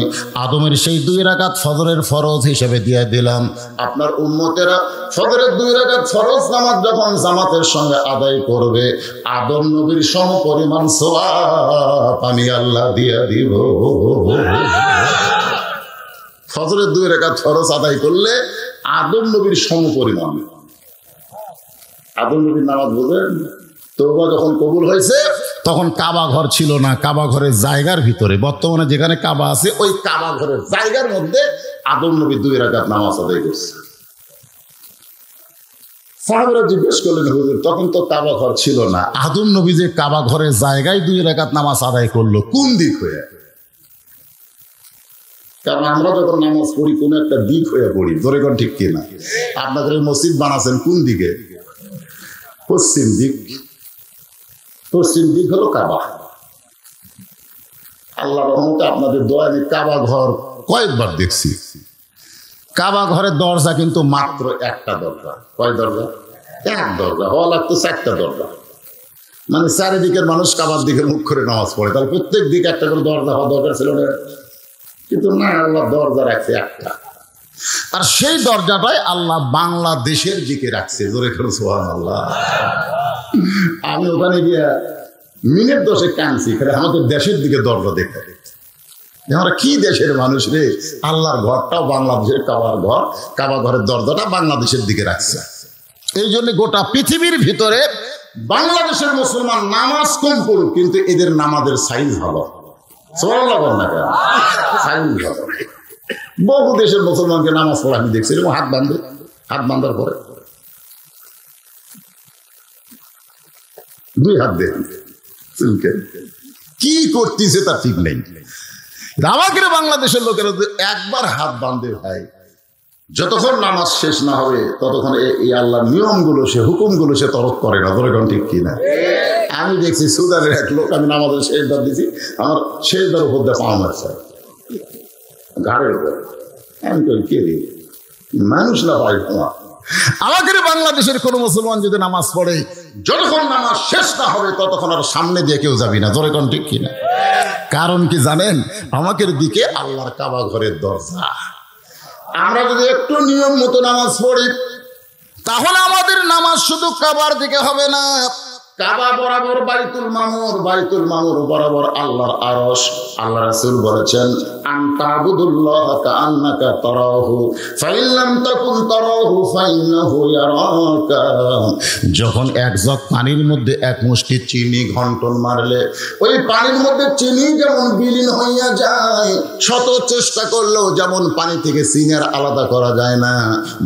[SPEAKER 1] আদমের সেই 2 রাকাত ফজরের ফরজ হিসেবে দিয়ে দিলাম। আপনার উম্মতেরা ফজরের 2 রাকাত ফরজ নামাজ যখন জামাতের সঙ্গে আদায় করবে, আদম নবীর সমপরিমাণ সওয়াব আমি আল্লাহ দিয়ে দিব। ফজরের 2 রাকাত ফরজ আদায় করলে আদম নবীর সমপরিমাণ। আদম নবীর নামাজ বোঝেন? তওবা যখন কবুল হয়েছে তখন কাবা ঘর ছিল না, কাবা ঘরের জায়গার ভিতরে, বর্তমানে যেখানে কাবা আছে ওই কাবা ঘরের জায়গার মধ্যে আদম নবী 2 রাকাত নামাজ আদায় করছে। সাহাবারা জিজ্ঞেস করলেন হুজুর তখন তো কাবা ঘর ছিল না, আদম নবী যে কাবা ঘরের জায়গায় 2 রাকাত নামাজ আদায় করলো কোন দিক হয়ে? কারণ আমরা যখন নামাজ পড়ি কোন একটা দিক হয়ে পড়ি, ধরে কোন ঠিক কিনা? আপনাদের মসজিদ বানাচ্ছেন কোন দিকে? পশ্চিম দিক। পশ্চিম দিক হলো কাবা। আল্লাহ রহমতে আপনাদের দোয়া আমি কাবা ঘর কয়েকবার দেখছি। কাবা ঘরের দরজা কিন্তু মাত্র একটা দরজা। কয় দরজা? এক দরজা হওয়া লাগতো 4টা দরজা, মানে চারিদিকের মানুষ কাবার দিকে মুখ করে নামাজ পড়ে, তাহলে প্রত্যেক দিকে একটা করে দরজা হওয়া দরকার ছিল না। কিন্তু না, আল্লাহ দরজা রাখছে একটা, আর সেই দরজাটাই আল্লাহ বাংলাদেশের দিকে রাখছে। জোরে করে সুবহানাল্লাহ। আমি ওখানে গিয়ে মিনিট 10 কাঁদছি, আমাদের দেশের দিকে দরজা দেখতে। আমরা কি দেশের মানুষ রে, আল্লাহর ঘরটাও বাংলাদেশের কাবার ঘর, কাবা ঘরের দরজাটা বাংলাদেশের দিকে রাখছে। এই জন্য গোটা পৃথিবীর ভিতরে বাংলাদেশের মুসলমান নামাজ কম পড়ুক, কিন্তু এদের নামাজের সাইজ ভালো। বহু দেশের মুসলমানকে নামাজ পড়া আমি দেখছি, হাত বাঁধার পরে 2 হাত দেন কি করতেছে তা ঠিক নেই। আমাকে বাংলাদেশের লোকেরা একবার হাত বাঁধে ভাই, যতক্ষণ নামাজ শেষ না হবে ততক্ষণ এই আল্লাহর নিয়মগুলো সে হুকুমগুলো সে তরক করে না। ধরে কোন ঠিক কিনা? আমি দেখছি সুদানের এক লোক, আমি নামাজের শেষবার দিছি, আমার শেষবার উপর দিয়ে পাওয়া মারছে ঘাড়ের উপর। আমি কই কে রে, মানুষ না ভাই? আমাদের বাংলাদেশের কোন মুসলমান যদি নামাজ পড়ে যতক্ষণ নামাজ শেষ না হবে ততক্ষণ আর সামনে দিয়ে কেউ যাবি না। ধরে কোন ঠিক কিনা? কারণ কি জানেন? আমাদের দিকে আল্লাহর কাবা ঘরের দরজা। আমরা যদি একটু নিয়ম মতো নামাজ পড়ি তাহলে আমাদের নামাজ শুধু কাবার দিকে হবে না, কাবা বরাবর বাইতুল মামুর, বাইতুল মামুর বরাবর আল্লাহর আরশ। আল্লাহ রাসূল বলেছেন আনতাবুদুল্লাহ কাআন্নাকা তারাহু ফাইন লাম তাকুন তারাহু ফাইন্নাহু ইয়ারাকা। যখন এক জগ পানির মধ্যে এক মুষ্টি চিনি ঘন্টন মারলে ওই পানির মধ্যে চিনি যেমন বিলীন হইয়া যায়, শত চেষ্টা করলেও যেমন পানি থেকে চিনির আলাদা করা যায় না,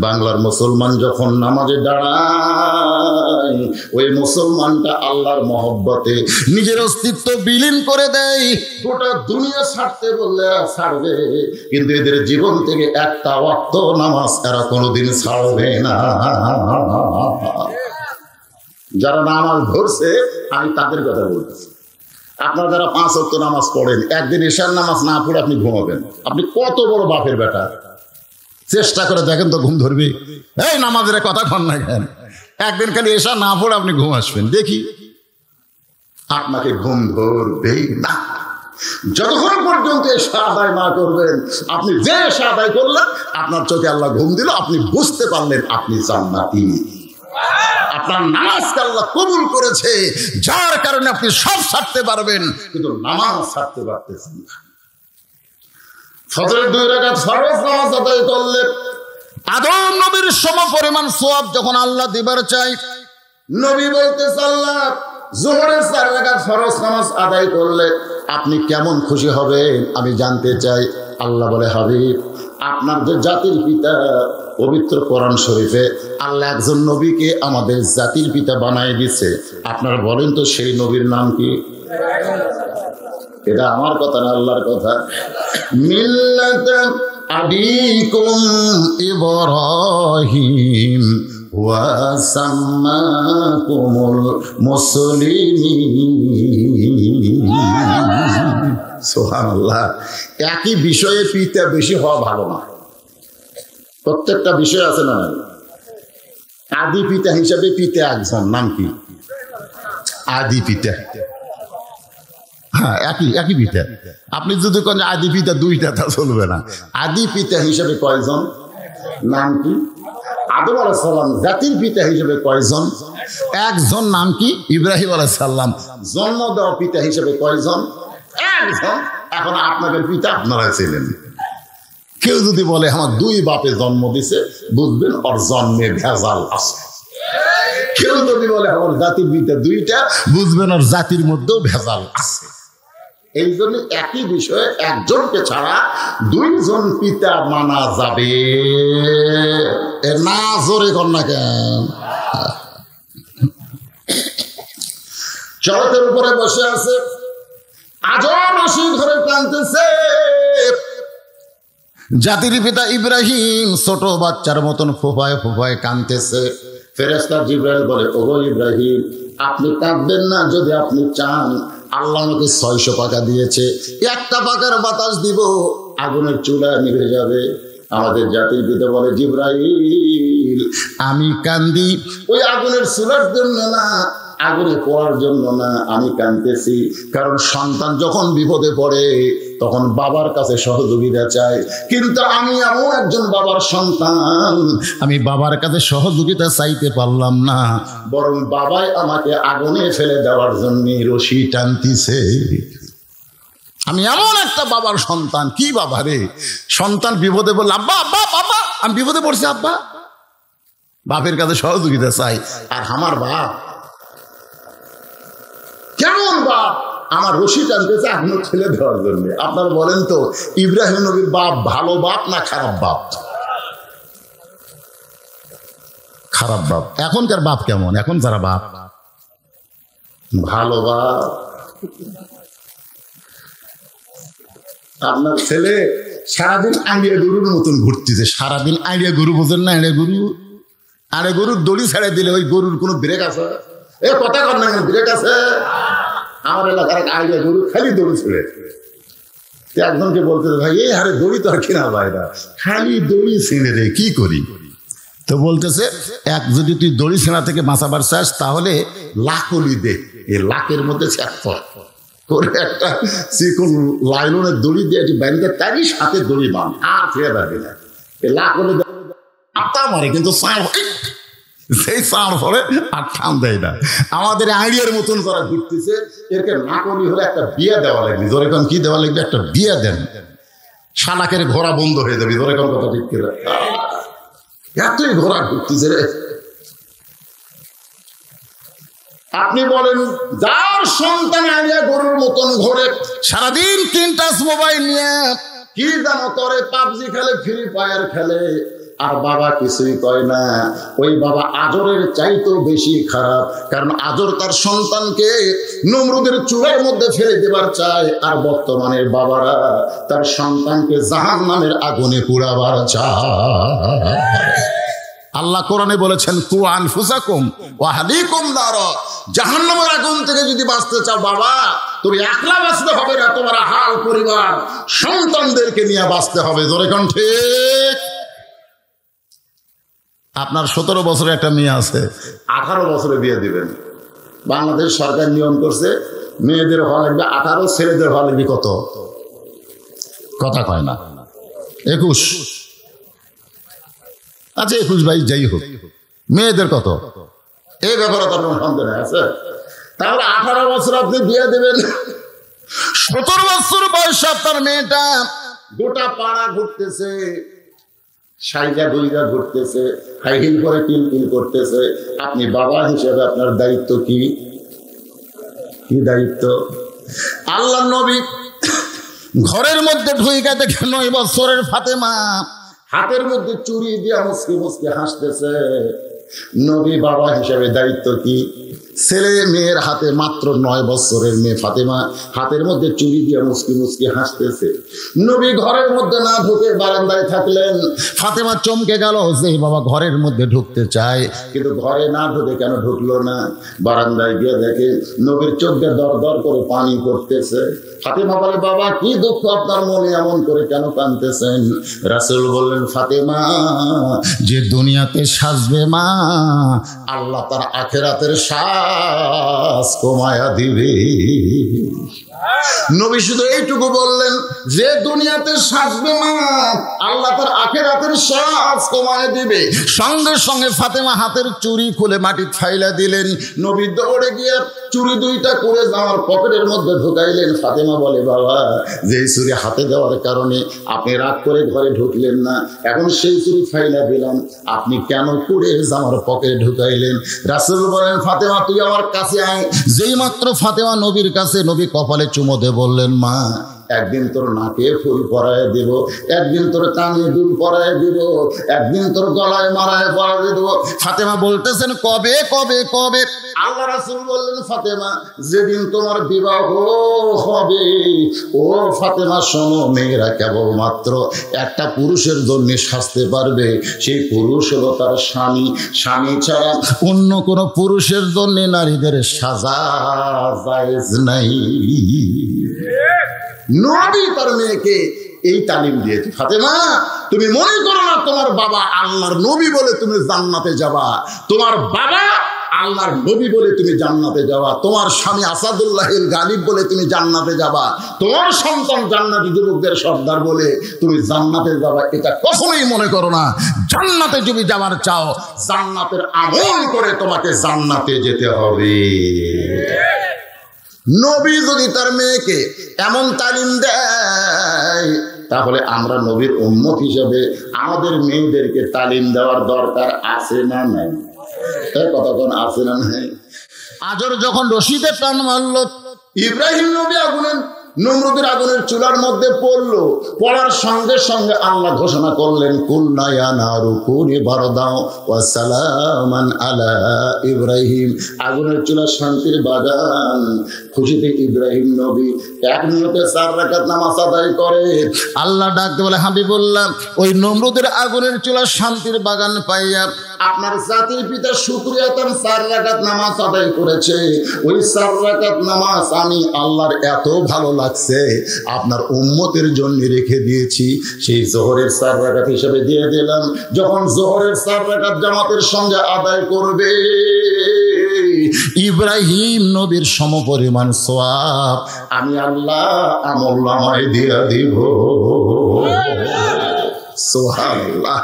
[SPEAKER 1] বাংলার মুসলমান যখন নামাজে দাঁড়ায় ওই মুসলমান আল্লাহর মহব্বতে নিজের অস্তিত্ব বিলীন করে দেয়। গোটা দুনিয়া ছাড়তে বললে ছাড়বে, কিন্তু এদের জীবন থেকে একটা ওয়াক্ত নামাজ এরা কোনোদিন ছাড়বে না। যারা নামাজ ধরছে আমি তাদের কথা বলতেছি, আপনার যারা 5 ওয়াক্ত নামাজ পড়েন, একদিন এশার নামাজ না পড়ে আপনি ঘুমাবেন, আপনি কত বড় বাপের বেটা। চেষ্টা করে দেখেন তো ঘুম ধরবে? এই নামাজের কথা কন না কেন? একদিন খালি এশা না পড়ে আপনি ঘুম আসবেন, দেখি আপনাকে ঘুম ধরবেই না। যতক্ষণ পর্যন্ত এশা আদায় না করবেন, আপনি যে এশা আদায় করলেন, আপনার চোখে আল্লাহ ঘুম দিল, আপনি বুঝতে পারলেন আপনি জান্নাতি। আপনার নামাজকে আল্লাহ কবুল করেছে, যার কারণে আপনি সব ছাড়তে পারবেন, কিন্তু নামাজ ছাড়তে পারতেছেন না। ফজরের 2 রাকাত ফরজ নামাজ আদায় করলে আদম নবীর সমপরিমাণ সওয়াব যখন আল্লাহ দিবার চাই, নবী বলতেছে আল্লাহ যোহরের 4 রাকাত ফরজ নামাজ আদায় করলে আপনি কেমন খুশি হবেন আমি জানতে চাই। আল্লাহ বলে, হাবিব, আপনার যে জাতির পিতা, পবিত্র কোরআন শরীফে আল্লাহ একজন নবীকে আমাদের জাতির পিতা বানায় দিচ্ছে, আপনারা বলেন তো সেই নবীর নাম কি? এটা আমার কথা না, আল্লাহর কথা। মিল্লাত আবিকুম ইব্রাহিম ওয়া সাম্মাকুমুল মুসলিমিন। সুবহানাল্লাহ। একই বিষয়ে পিতা বেশি হওয়া ভালো না। প্রত্যেকটা বিষয় আছে না, আদি পিতা হিসাবে পিতা একজন, নাম কি? আদি পিতা। হ্যাঁ, একই পিতা। আপনি যদি কোন আদি পিতা 2টা, তা চলবে না। আদি পিতা হিসেবে কয়জন? নাম কি? আদম আলাইহিস সালাম জাতির পিতা হিসেবে কয়জন? একজন, নাম কি? ইব্রাহিম আলাইহিস সালাম। জন্ম দেওয়া পিতা হিসেবে কয়জন? একজন। এখন আপনাদের পিতা আপনারা ছিলেন। কেউ যদি বলে আমার 2 বাপে জন্ম দিছে, বুঝবেন ওর জন্মে ভেজাল আছে। কেউ যদি বলে আমার জাতির পিতা 2টা, বুঝবেন ওর জাতির মধ্যেও ভেজাল আছে। এই জন্য একই বিষয়ে একজনকে ছাড়া 2 জন পিতা মানা যাবে না। জোরে কর না কেন? চরকের উপরে বসে আছে, আজও মাসি ঘরে কাঁদতেছে। জাতির পিতা ইব্রাহিম ছোট বাচ্চার মতন ফোফায় ফোফায় কাঁদতেছে। ফেরেশতা জিবরাইল বলে, ওগো ইব্রাহিম, আপনি কাঁদবেন না। যদি আপনি চান, আল্লাহ আমাকে 600 পাকা দিয়েছে, 1টা পাকার বাতাস দিব, আগুনের চুলা নিভে যাবে। আমাদের জাতির পিতা বলে, জিবরাইল, আমি কান্দি ওই আগুনের চুলার জন্য না, আগুনে পড়ার জন্য না, আমি কাঁদতেছি কারণ সন্তান যখন বিপদে পড়ে তখন বাবার কাছে সহযোগিতা চায়। কিন্তু আমি এমন একজন বাবার সন্তান, আমি বাবার কাছে সহযোগিতা চাইতে পারলাম না, বরং বাবাই আমাকে আগুনে ফেলে দেওয়ার জন্য রশি টানতিছে। আমি এমন একটা বাবার সন্তান। কি বাবা রে? সন্তান বিপদে বলল, আব্বা আব্বা বাবা, আমি বিপদে পড়ছি আব্বা, বাপের কাছে সহযোগিতা চাই। আর আমার বাপ কেমন বাপ? আমার রশি টানতেছে আগুনে ঠেলে দেওয়ার জন্য। আপনারা বলেন তো, ইব্রাহিম নবীর বাপ ভালো বাপ না খারাপ বাপ? খারাপ বাপ। এখনকার বাপ কেমন? এখন যারা বাপ ভালো বাপ। আপনার ছেলে সারাদিন আইডিয়া গরুর মতন ঘুরতেছে, সারাদিন আইডিয়া গরু, বোঝেন না? আইডিয়া গরু, আরে গরুর দড়ি ছেড়ে দিলে ওই গরুর কোনো ব্রেক আছে? এ কথা কর না, ব্রেক আছে? আমার এলাকার আইডিয়া গরু খালি দড়ি ছেড়ে। একজনকে বলতে, ভাই এই হারে দড়ি তো আর কিনা ভাই না, খালি দড়ি ছিঁড়ে রে, কি করি? তো বলতেছে, এক যদি তুই দড়ি ছেঁড়া থেকে বাঁচাবার চাস তাহলে লাকলি দে, এই লাকের মধ্যে করে একটা চিকন লাইলনের দড়ি দিয়ে ব্যাংকে তারই সাথে দড়ি বাঁধ, আর ছেড়ে যাবে না। এই লাকলি আটা মারে কিন্তু সেই চাঁড় পরে আর ঠান দেয় না। আমাদের আইডিয়ার মতন যারা ঘুরতেছে, এরকে নাকলি হলে একটা বিয়ে দেওয়া লাগবে। জোরে কোন কি দেওয়া লাগবে? একটা বিয়ে দেন, শালাকের ঘোড়া বন্ধ হয়ে যাবে। জোরে কোন কথা ঠিক করে? এতই ঘোড়া ঘুরতেছে রে। আপনি বলেন, যার সন্তান আইডিয়া গরুর মতন ঘোরে, সারাদিন 3 টাচ মোবাইল নিয়ে কি জানো করে, পাবজি খেলে, ফ্রি ফায়ার খেলে, আর বাবা কিছুই কয় না। ওই বাবা আজরের চাইতেও বেশি খারাপ, কারণ আজর তার সন্তানকে নমরুদের চূড়ার মধ্যে ফেলে দেবার চায়, আর বর্তমানের বাবারা তার সন্তানকে জাহান্নামের আগুনে পুড়াবার চায়। আল্লাহ কোরআনে বলেছেন, কু আনফুসাকুম ওয়া আহলিকুম নার, জাহান্নামের আগুন থেকে যদি বাঁচতে চাও বাবা, তুমি একলা বাঁচতে হবে না, তোমার হাল পরিবার সন্তানদেরকে নিয়ে বাঁচতে হবে। জোরে কোন ঠিক? আপনার 17 বছরের একটা মেয়ে আছে, 18 বছরে বিয়ে দিবেন। বাংলাদেশ সরকার নিয়ম করছে মেয়েদের হওয়া লাগবে 18, ছেলেদের হওয়া লাগবে কত? কথা কয় না, 21। আচ্ছা 21 22 যাই হোক, মেয়েদের কত? এই ব্যাপারে তো আপনার সন্দেহ আছে। তাহলে 18 বছর আপনি বিয়ে দেবেন, 17 বছর বয়স আপনার মেয়েটা গোটা পাড়া ঘুরতেছে, সাইজা বইরা ঘুরতেছে, হাই হিল করে কিল করতেছে। আপনি বাবা হিসেবে আপনার দায়িত্ব কি? কি দায়িত্ব? আল্লাহ নবী ঘরের মধ্যে ঢুইকা দেখে 9 বছরের ফাতেমা হাতের মধ্যে চুরি দিয়া মুসকে মুসকে হাসতেছে। নবী বাবা হিসেবে দায়িত্ব কি? ছেলে মেয়ের হাতে, মাত্র 9 বছরের মেয়ে ফাতেমা হাতের মধ্যে চুরি দিয়ে মুসকি মুসকি হাসতেছে। নবী ঘরের মধ্যে না ঢুকে বারান্দায় থাকলেন। ফাতেমা চমকে গেল যে বাবা ঘরের মধ্যে ঢুকতে চায়, কিন্তু ঘরে না ঢুকে কেন ঢুকলো না? বারান্দায় গিয়ে দেখে নবীর চোখে দর দর করে পানি পড়তেছে। ফাতেমা বলে, বাবা কি দুঃখ আপনার মনে, এমন করে কেন কাঁদতেছেন? রাসূল বললেন, ফাতেমা যে দুনিয়াতে সাজবে মা, আল্লাহ তার আখিরাতের সাজ কমায়া দিবে। নবী শুধু এইটুকু বললেন, যে দুনিয়াতে সাজবে মা, আল্লাহ তার আখিরাতের সাজ কমায়া দিবে। সঙ্গে সঙ্গে ফাতেমা হাতের চুড়ি খুলে মাটি ফাইলা দিলেন। নবী দৌড়ে গিয়ে চুড়ি 2টা করে জামার পকেটের মধ্যে ঢুকাইলেন। ফাতেমা বলে, বাবা যে চুড়ি হাতে দেওয়ার কারণে আপনি রাগ করে ঘরে ঢুকলেন না, এখন সেই চুড়ি ফাইলা দিলাম, আপনি কেন করে জামার পকেটে ঢুকাইলেন? রাসূল বলেন, ফাতেমা তুই আমার কাছে আয়। যেই মাত্র ফাতেমা নবীর কাছে, নবী কপালে চুমো দিয়ে বললেন, মা একদিন তোর নাকে ফুল পরায় দিব, একদিন তোর কানে দুল পরায় দিব, একদিন তোর গলায় মারায় পরায় দেব। ফাতেমা বলতেছেন, কবে কবে কবে? আল্লাহ রাসূল বললেন, ফাতেমা যেদিন তোমার বিবাহ হবে। ও ফাতেমা শোনো, মেয়েরা কেবলমাত্র একটা পুরুষের জন্য সাজতে পারবে, সেই পুরুষ হলো তার স্বামী। স্বামী ছাড়া অন্য কোনো পুরুষের জন্য নারীদের সাজা জায়েজ নাই। নবী তার মেয়েকে এই তালিম দিয়েছে, ফাতেমা তুমি মনে করো না তোমার বাবা আল্লাহর নবী বলে তুমি জান্নাতে যাবা, তোমার বাবা আল্লাহর নবী বলে তুমি জান্নাতে যাবা, তোমার স্বামী আসাদুল্লাহিল গালিব বলে তুমি জান্নাতে যাবা, তোমার সন্তান জান্নাতি যুবকদের সর্দার বলে তুমি জান্নাতে যাবা, এটা কখনোই মনে করো না। জান্নাতে যদি যাবার চাও, জান্নাতের আমল করে তোমাকে জান্নাতে যেতে হবে। নবী যদি তার মেয়েকে এমন তালিম দেয়, তাহলে আমরা নবীর উম্মত হিসেবে আমাদের মেয়েদেরকে তালিম দেওয়ার দরকার আছে না নাই? কথা কোন আছে না নাই? আজর যখন রশিদের টান মারল, ইব্রাহিম নবী নমরুদের আগুনের চুলার মধ্যে পড়লো। পড়ার সঙ্গে সঙ্গে আল্লাহ ঘোষণা করলেন, কুলনা ইয়া নারু কুনি বারদাও ওয়া সালামান আলা ইব্রাহিম। আগুনের চুলা শান্তির বাগান। খুশিতে ইব্রাহিম নবী 1 মিনিটে 4 রাকাত নামাজ আদায় করে। আল্লাহ ডাকতে বলে, হাবিবুল্লাহ ওই নমরুদের আগুনের চুলা শান্তির বাগান পাইয়া আপনার জাতির পিতা শুকরিয়া তার 4 রাকাত নামাজ আদায় করেছে। ওই 4 রাকাত নামাজ আমি আল্লাহর এত ভালো লাগছে, আপনার উম্মতের জন্য রেখে দিয়েছি, সেই জোহরের 4 রাকাত হিসেবে দিয়ে দিলাম। যখন জোহরের 4 রাকাত জামাতের সঙ্গে আদায় করবে, ইব্রাহিম নবীর সমপরিমাণ সওয়াব আমি আল্লাহ আমলনামায় দিয়ে দিব। সুবহানাল্লাহ।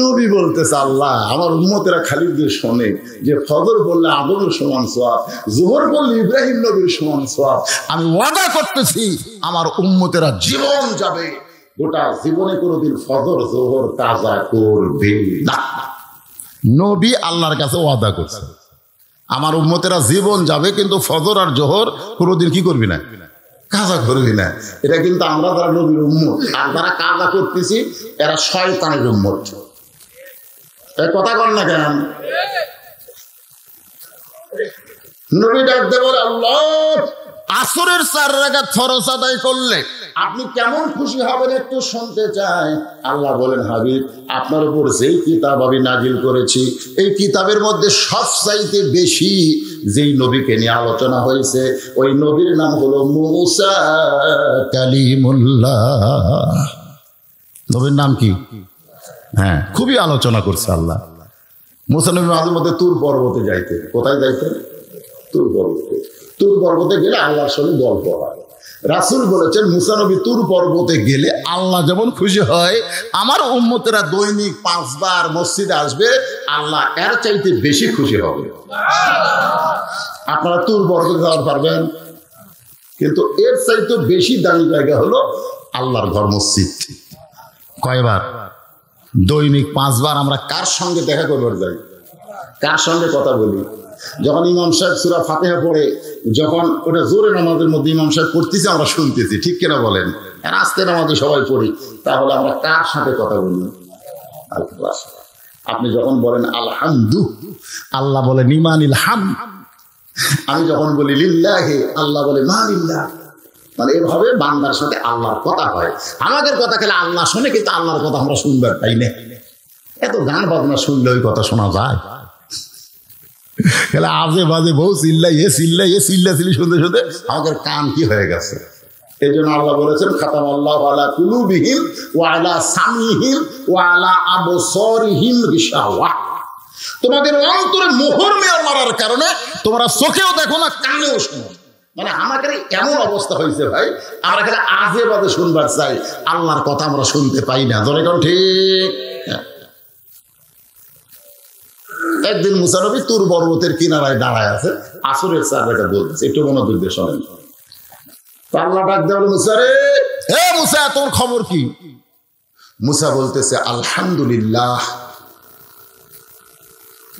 [SPEAKER 1] নবী বলতেছে, আল্লাহ আমার উম্মতেরা খালি দিয়ে শোনে যে ফজর বললে আদমের সমান সওয়াব, যোহর বললে ইব্রাহিম নবীর সমান সওয়াব। আমি ওয়াদা করতেছি আমার উম্মতেরা জীবন যাবে, গোটা জীবনে কোনোদিন ফজর যোহর কাজা করবে না। নবী আল্লাহর কাছে ওয়াদা করছে, আমার উম্মতেরা জীবন যাবে, কিন্তু ফজর আর জোহর কোনোদিন কি করবি না, কাজা করবি না। এটা কিন্তু আমরা যারা নবীর উম্মত আর যারা কাজা করতেছি, এরা শয়তানের উম্মত। কথা কর না কেন? নবী ডাকতে বলে, আল্লাহ আসরের 4 রাকাত ফরজ আদায় করলে আপনি কেমন খুশি হবেন একটু শুনতে চাই। আল্লাহ বলেন, হাবিব আপনার উপর যেই কিতাব আমি নাজিল করেছি, এই কিতাবের মধ্যে সবচাইতে বেশি যেই নবীকে নিয়ে আলোচনা হয়েছে ওই নবীর নাম হলো মুসা কালিমুল্লাহ। নবীর নাম কি? হ্যাঁ, খুবই আলোচনা করছে আল্লাহ। মুসা নবী মাঝে মধ্যে তুর পর্বতে যাইতেন। কোথায় যাইতেন? তুর পর্বতে। তুর পর্বতে গেলে আল্লাহর সঙ্গে গল্প হয়। রাসূল বলেছেন মুসা নবী তুর পর্বতে গেলে আল্লাহ যেমন খুশি হয়, আমার উম্মতেরা দৈনিক 5 বার মসজিদে আসবে, আল্লাহ এর চাইতে বেশি খুশি হবে। আপনারা তুর পর্বতে যাওয়ার পারবেন, কিন্তু এর চাইতে বেশি দামি জায়গা হলো আল্লাহর ঘর মসজিদ। কয়বার? দৈনিক 5 বার। আমরা কার সঙ্গে দেখা করবার যাই? কার সঙ্গে কথা বলি? যখন ইমাম সাহেব সূরা ফাতিহা পড়ে, যখন ওটা জোরে নামাজের মধ্যে ইমাম সাহেব পড়তেছে আমরা শুনতেছি, ঠিক কিনা বলেন? আর আস্তে নামাজে সবাই পড়ি, তাহলে আমরা কার সাথে কথা বলি? আল্লাহ। আপনি যখন বলেন আলহামদু, আল্লাহ বলে নিমানিল হাম। আমি যখন বলি লিল্লাহি, আল্লাহ বলে মা লিল্লাহ। মানে এভাবে বান্দার সাথে আল্লাহর কথা হয়। আমাদের কথা খেলে আল্লাহ শোনে, কিন্তু আল্লাহর কথা আমরা শুনবার পাই না। এত গান বাজনা শুনলে ওই কথা শোনা যায়? আজে বাজে বউ চিল্লাই চিল্লি শুনতে শুনতে আমাদের কান কি হয়ে গেছে। এই জন্য আল্লাহ বলেছেন খাতামাল্লাহু আলা কুলুবিহিম ওয়া আলা সামিহিম ওয়া আলা আবসারিহিম গিশাওয়া। তোমাদের অন্তরে মোহর মেয়ে মারার কারণে তোমরা চোখেও দেখো না, কানেও শোনো। মানে আমাদের এমন অবস্থা হয়েছে ভাই, আমরা খালি আজে বাজে শুনবার চাই, আল্লাহর কথা আমরা শুনতে পাই না। ধরে কোন ঠিক? একদিন মুসা নবী তুর পর্বতের কিনারায় দাঁড়ায় আছে, আসরের 4 রাকাত বলতেছে, একটু মনোযোগ দিয়ে শোনেন। আল্লাহ ডাক দেওয়া, মুসা রে, হে মুসা তোর খবর কি? মুসা বলতেছে আলহামদুলিল্লাহ।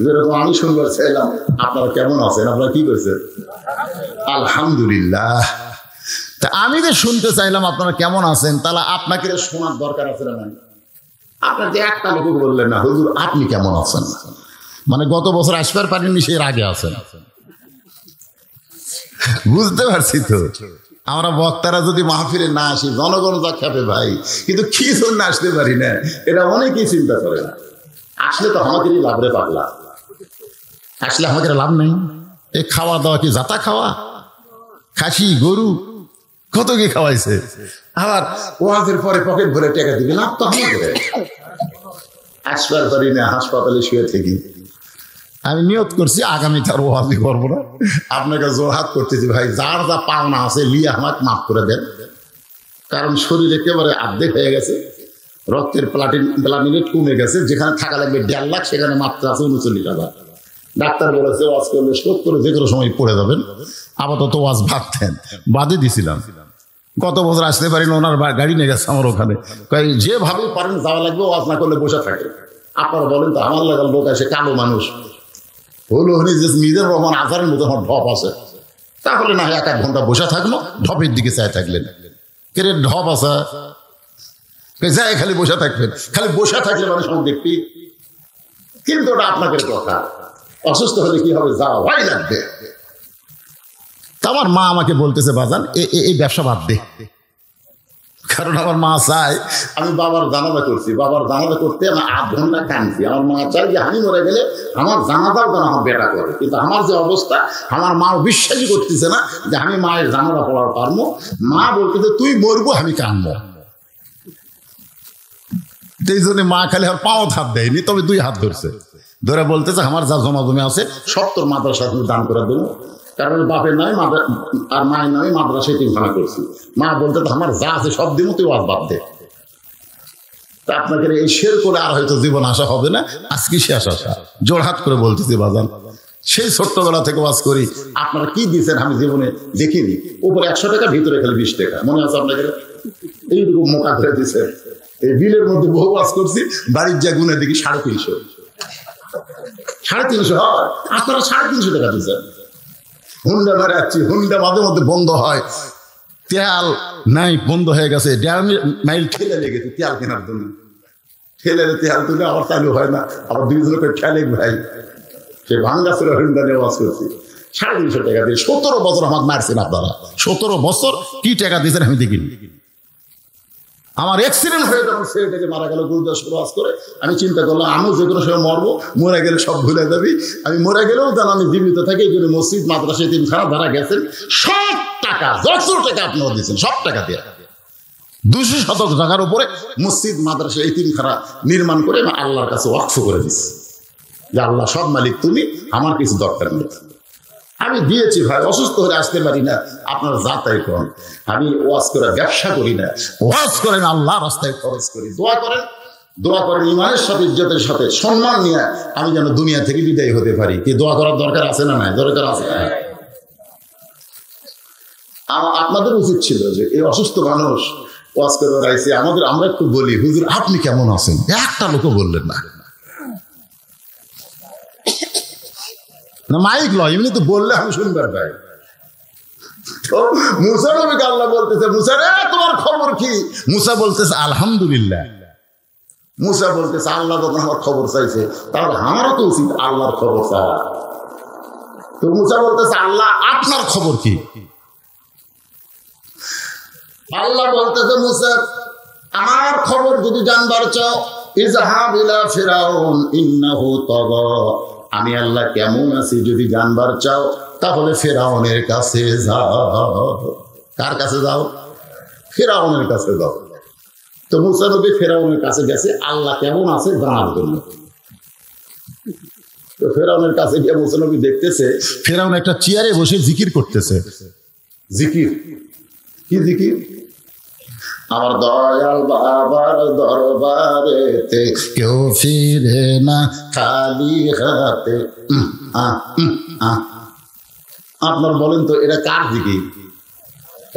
[SPEAKER 1] যেরকম আমি শুনবার চাইলাম আপনারা কেমন আছেন, আপনারা কি করছেন? আলহামদুলিল্লাহ। তা আমি যে শুনতে চাইলাম আপনারা কেমন আছেন, তাহলে আপনাকে শোনার দরকার আছে না? আপনার যে একটা লোক বললেন না হুজুর আপনি কেমন আছেন, মানে গত বছর আসবার পারেননি, সে আগে আছেন। বুঝতে পারছি তো, আমরা বক্তারা যদি মাহফিলে না আসি জনগণ যা খেপে ভাই, কিন্তু কি জন্য আসতে পারি না এটা অনেকেই চিন্তা করে না। আসলে তো আমাদেরই লাভ রে পাগলা, আসলে আমাদের লাভ নেই। এই খাওয়া দাওয়া কি জাতা খাওয়া? খাসি গরু কত কি খাওয়াইছে, আবার ওয়াজের পরে পকেট ভরে টাকা দিবে, লাভ তো আমাদের। আসবার পারি না, হাসপাতালে শুয়ে থাকি। আমি নিয়ত করছি আগামীতে আর ওয়াজি করবো না। আপনাকে জোরহাত করতেছি ভাই, যার যা পাওনা আছে লিয়ে আমাকে মাফ করে দেন। কারণ শরীর একেবারে আর্ধেক হয়ে গেছে, রক্তের প্লাটিনেট কমে গেছে। যেখানে থাকা লাগবে 1.5 লাখ সেখানে মাত্র আছে 39,000। ডাক্তার বলেছে ওয়াজ করলে স্ট্রোক করে যে কোনো সময় পড়ে যাবেন। আপাতত ওয়াজ ভাবতেন, বাদে দিছিলাম। গত বছর আসতে পারিনি, ওনার গাড়ি নিয়ে গেছে আমার ওখানে। যেভাবে পারেন যাওয়া লাগবে, ওয়াজ না করলে বসে থাকে। আপনারা বলেন তো আমার লাগাল লোক আসে, কালো মানুষ হলো মিজানুর রহমান আজহারের মতো আমার ঢপ আছে, তাহলে না হয় 1 ঘন্টা বসে থাকলো, ঢপের দিকে চাই থাকলেন। কে ঢপ আছে যায়, খালি বসে থাকবেন, খালি বসে থাকলে মানুষ আমি দেখবি। কিন্তু ওটা আপনাদের কথা, অসুস্থ হলে কি হবে, যাওয়াই লাগবে। তা আমার মা আমাকে বলতেছে বাজান এই ব্যবসা বাদ দে। কারণ আমার মা চায়, আমি বাবার জানাজা করছি, বাবার জানাজা করতে আমি 8 ঘন্টা কাঁদছি। আমার মা চায় যে আমি মরে গেলে আমার জানাজাও যেন আমার বেটা করে। কিন্তু আমার যে অবস্থা, আমার মা বিশ্বাসই করতেছে না যে আমি মায়ের জানাজা পড়ার পারবো। মা বলতেছে তুই মরবো, আমি কাঁদবো। এই জন্য মা খালি আর পাও হাত দেয়নি, তবে 2 হাত ধরছে, ধরে বলতেছে আমার যা জমা জমি আছে 70 মাদ্রাসা তুমি দান করে দেবো। কারণ বাপের নয় আর মায়ের নয় মাদ্রাসায় 3খানা করছি। মা বলতে আমার যা আছে সব দিব, তুই ওয়াজ বাদ দে। তা আপনাকে এই শের করে আর হয়তো জীবন আসা হবে না, আজকে শেষ আসা। জোড়হাত করে বলতেছি বাজান, সেই ছোট্টবেলা থেকে ওয়াজ করি, আপনারা কি দিচ্ছেন আমি জীবনে দেখিনি। উপরে 100 টাকা, ভিতরে খালি 20 টাকা, মনে আছে আপনাকে? এইটুকু মোটা করে দিচ্ছেন। এই বিলের মধ্যে বহু ওয়াজ করছি, বাড়ির যা গুণে দেখি 350। 350 হয়, আপনারা 350 টাকা দিচ্ছেন। হুন্ডা বেড়াচ্ছি, হুন্ডা মাঝে মধ্যে বন্ধ হয়, তেল নাই, বন্ধ হয়ে গেছে। 1.5 মাইল ঠেলে লেগেছে তেল কেনার জন্য। ঠেলে তেল তুলে আবার চালু হয় না, আবার 2 লোকের ঠেলে ভাই। সে ভাঙ্গা ছিল হুন্ডা নিয়ে ওয়াজ করছি, 350 টাকা দিয়ে। 17 বছর আমাকে মারছেন আপনারা, 17 বছর কি টাকা দিয়েছেন আমি দেখিনি। আমার অ্যাক্সিডেন্ট হয়ে যখন ছেলেটাকে মারা গেল গুরুদাসপুর ওয়াজ করে, আমি চিন্তা করলাম আমিও যে কোনো সময় মরবো, মরে গেলে সব ভুলে যাবি, আমি মরে গেলেও যেন আমি জীবিত থাকি। এই জন্য মসজিদ মাদ্রাসা এতিমখানা যারা গেছেন সব টাকা, যত টাকা আপনারা দিয়েছেন সব টাকা দিয়ে 200 শতক জায়গার উপরে মসজিদ মাদ্রাসা এতিমখানা নির্মাণ করে আমি আল্লাহর কাছে ওয়াকফ করে দিচ্ছি যে আল্লাহ সব মালিক তুমি, আমার কিছু দরকার নেই। আমি দিয়েছি ভাই, অসুস্থ হলে আসতে পারি না, আপনারা যা তাই করেন। আমি ওয়াজ করে ব্যবসা করি না, ওয়াজ করেন আল্লাহ রাস্তায় খরচ করি। দোয়া করেন, দোয়া করেন ইমানের সাথে ইজ্জতের সাথে সম্মান নিয়ে আমি যেন দুনিয়া থেকে বিদায় হতে পারি। কি দোয়া করার দরকার আছে না? নাই দরকার আছে। আপনাদের উচিত ছিল যে এই অসুস্থ মানুষ ওয়াজ করে রাইছে, আমরা একটু বলি হুজুর আপনি কেমন আছেন, একটা লোকও বললেন না। মাইক লয়, এমনি তো বললে আমি শুনবার পাই। মুসা নবীকে আল্লাহ বলতেছে, মুসা রে তোমার খবর কি? মুসা বলতেছে আলহামদুলিল্লাহ। মুসা বলতেছে আল্লাহ যখন আমার খবর চাইছে তাহলে আমারও তো উচিত আল্লাহর খবর চাওয়া। তো মুসা বলতেছে আল্লাহ আপনার খবর কি? আল্লাহ বলতেছে মুসা আমার খবর যদি জানবার চাও ইযহাব ইলা ফিরাউন ইন্নাহু তাগা, আমি আল্লাহ কেমন আছি যদি জানবার চাও তাহলে ফিরাউনের কাছে যাও। কার কাছে যাও? ফিরাউনের কাছে যাও। তো মুসা নবী ফিরাউনের কাছে গেছে আল্লাহ কেমন আছে জানার জন্য। তো ফিরাউনের কাছে গিয়ে মুসা নবী দেখতেছে ফিরাউন একটা চেয়ারে বসে জিকির করতেছে। জিকির কি জিকির? আমার দয়াল বাবার দরবারেতে কেউ ফিরে না খালি হাতে। আপনার বলেন তো এটা কার জিকির?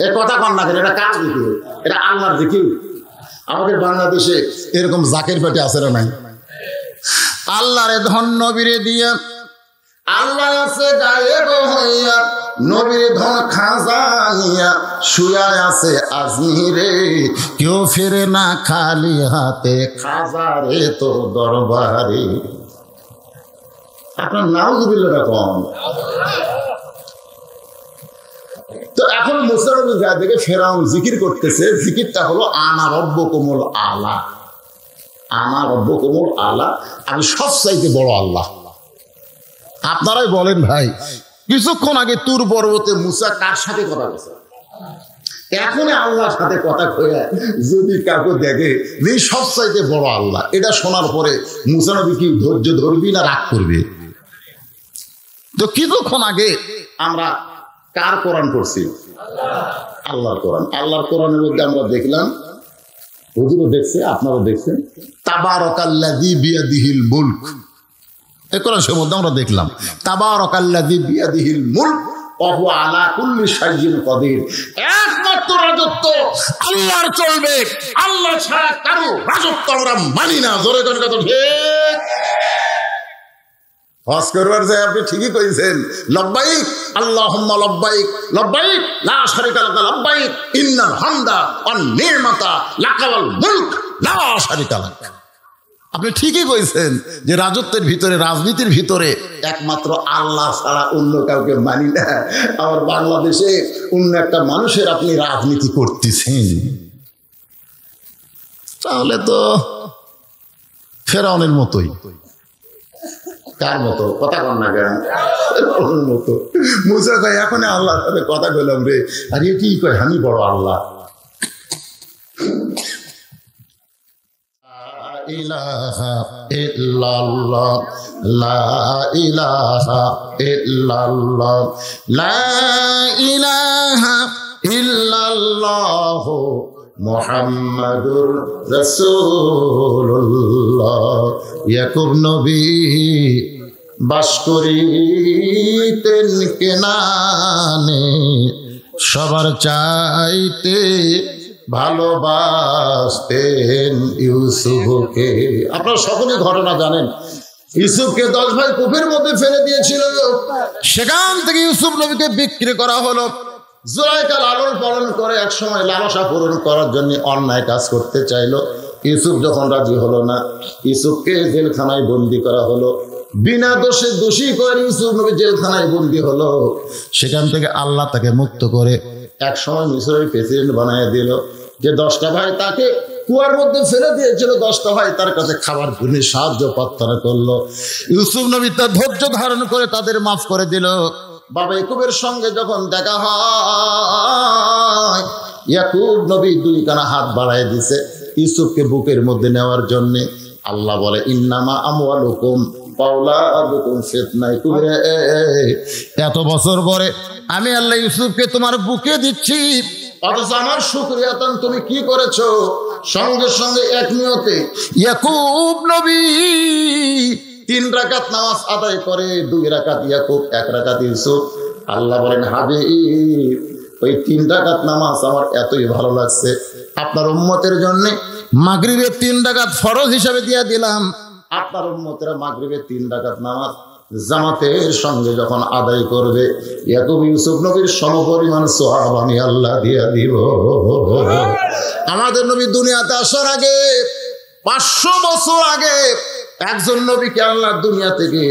[SPEAKER 1] এর কথা কন না কেন, এটা কার জিকির? এটা আল্লাহর জিকির। আমাদের বাংলাদেশে এরকম জাকের পেটে আছে না নাই? আল্লাহরে ধন নবীরে দিয়া আল্লাহ আছে গায়েব হইয়া, নবীর ধন খাজানিয়া শুয়া আছে আজমিরে, কেউ ফেরে না খালি হাতে খাজারে তো দরবারে। আপনার নাউজুবিল্লাহ কম। তো এখন মুসা নবী যা দেখে ফেরাউন জিকির করতেছে, জিকিরটা হলো আনা রব্বুকুমুল আলা। আনা রব্বুকুমুল আলা, আমি সবচাইতে বড় আল্লাহ। আপনারাই বলেন ভাই, কিছুক্ষণ আগে তুর পর্বতে মুসা কার সাথে কথা বলছে? এখন আল্লাহর সাথে কথা কয়ে যদি কাউকে দেখে যে সবচাইতে বড় আল্লাহ, এটা শোনার পরে মুসা নবী কি ধৈর্য ধরবি না রাগ করবে? তো কিছুক্ষণ আগে আমরা কার কোরআন পড়ছি? আল্লাহর কোরআন। আল্লাহর কোরআনের মধ্যে আমরা দেখলাম, হুজুরও দেখছে আপনারা দেখছেন, তাবারাকাল্লাযী বিয়াদিহিল মুলক। এই কোরআনের মধ্যে আমরা দেখলাম তাবারাকাল্লাযী বিয়াদিহিল মুলক ওয়া হুয়া আলা কুল্লি শাইইন কাদির। একমাত্র রাজত্ব আল্লাহর চলবে, আল্লাহ ছাড়া কারো রাজত্ব আমরা মানি না। জোরে করে কথা ঠিক। হজ করবার যায় আপনি ঠিকই কইছেন, লব্বাইক আল্লাহুম্মা লব্বাইক লব্বাইক লা শারিকা লাকা লব্বাইক ইন্নাল হামদা ওয়ান নি'মাতা লাকা ওয়াল মুলক লা শারিকা লাক। আপনি ঠিকই কইছেন যে রাজত্বের ভিতরে, রাজনীতির ভিতরে একমাত্র আল্লাহ ছাড়া অন্য কাউকে মানি না। আমার বাংলাদেশে অন্য একটা মানুষের আপনি রাজনীতি করতেছেন, তাহলে তো ফেরাউনের মতোই। কার মতো? কথা কন না কেন? ফেরাউনের মতো। মুসা কয় এখন আল্লাহর সাথে কথা কইলাম রে, আর এ কি কয় আমি বড় আল্লাহ। ইলাহা ইল্লাল্লাহ লা ইলাহা ইল্লাল্লাহ লা ইলাহা ইল্লাল্লাহ মুহাম্মাদুর রাসূলুল্লাহ। ইয়াকুব নবী বাস করিতেন কেনানে, সবার চাইতে ভালোবাসতেন ইউসুফকে। আপনারা সকলে ঘটনা জানেন, ইউসুফকে 10 ভাই কূপের মধ্যে ফেলে দিয়েছিল, সেখান থেকে ইউসুফ নবীকে বিক্রি করা হলো। জুলাইখা লালন পালন করে এক সময় লালসা পূরণ করার জন্য অন্যায় কাজ করতে চাইলো। ইউসুফ যখন রাজি হলো না, ইউসুফকে জেলখানায় বন্দি করা হলো। বিনা দোষে দোষী করে ইউসুফ নবী জেলখানায় বন্দি হলো। সেখান থেকে আল্লাহ তাকে মুক্ত করে এক সময় মিশরের প্রেসিডেন্ট বানিয়ে দিল, যে 10টা ভাই তাকে কুয়ার মধ্যে ফেলে দিয়েছিল 10টা ভাই তার কাছে খাবার জন্য সাহায্য প্রার্থনা করলো। ইউসুফ নবী তার ধৈর্য ধারণ করে তাদের মাফ করে দিল। বাবা ইয়াকুবের সঙ্গে যখন দেখা হয়, ইয়াকুব নবী 2 হাত বাড়ায় দিছে ইউসুফকে বুকের মধ্যে নেওয়ার জন্যে। আল্লাহ বলে ইন্নামা আমওয়ালুকুম আওলাদুকুম ফিতনা। এত বছর পরে আমি আল্লাহ ইউসুফকে তোমার বুকে দিচ্ছি, অথচ আমার শুকরিয়া তুমি কি করেছো? সঙ্গে সঙ্গে এক নিয়তে ইয়াকুব নবী 3 রাকাত নামাজ আদায় করে, 2 রাকাত ইয়াকুব, 1 রাকাত ইউসুফ। আল্লাহ বলেন হাবিব, ওই 3 রাকাত নামাজ আমার এতই ভালো লাগছে, আপনার উম্মতের জন্য মাগরিবের 3 রাকাত ফরজ হিসাবে দিয়ে দিলাম। আপনার উম্মতেরা মাগরিবের 3 রাকাত নামাজ জামাতের সঙ্গে যখন আদায় করবে, ইয়াকুব ইউসুফ নবীর সমপরিমাণ সওয়াব আমি আল্লাহ দিয়ে দিব। আমাদের নবী দুনিয়াতে আসার আগে 500 বছর আগে একজন নবীকে আল্লাহ দুনিয়া থেকে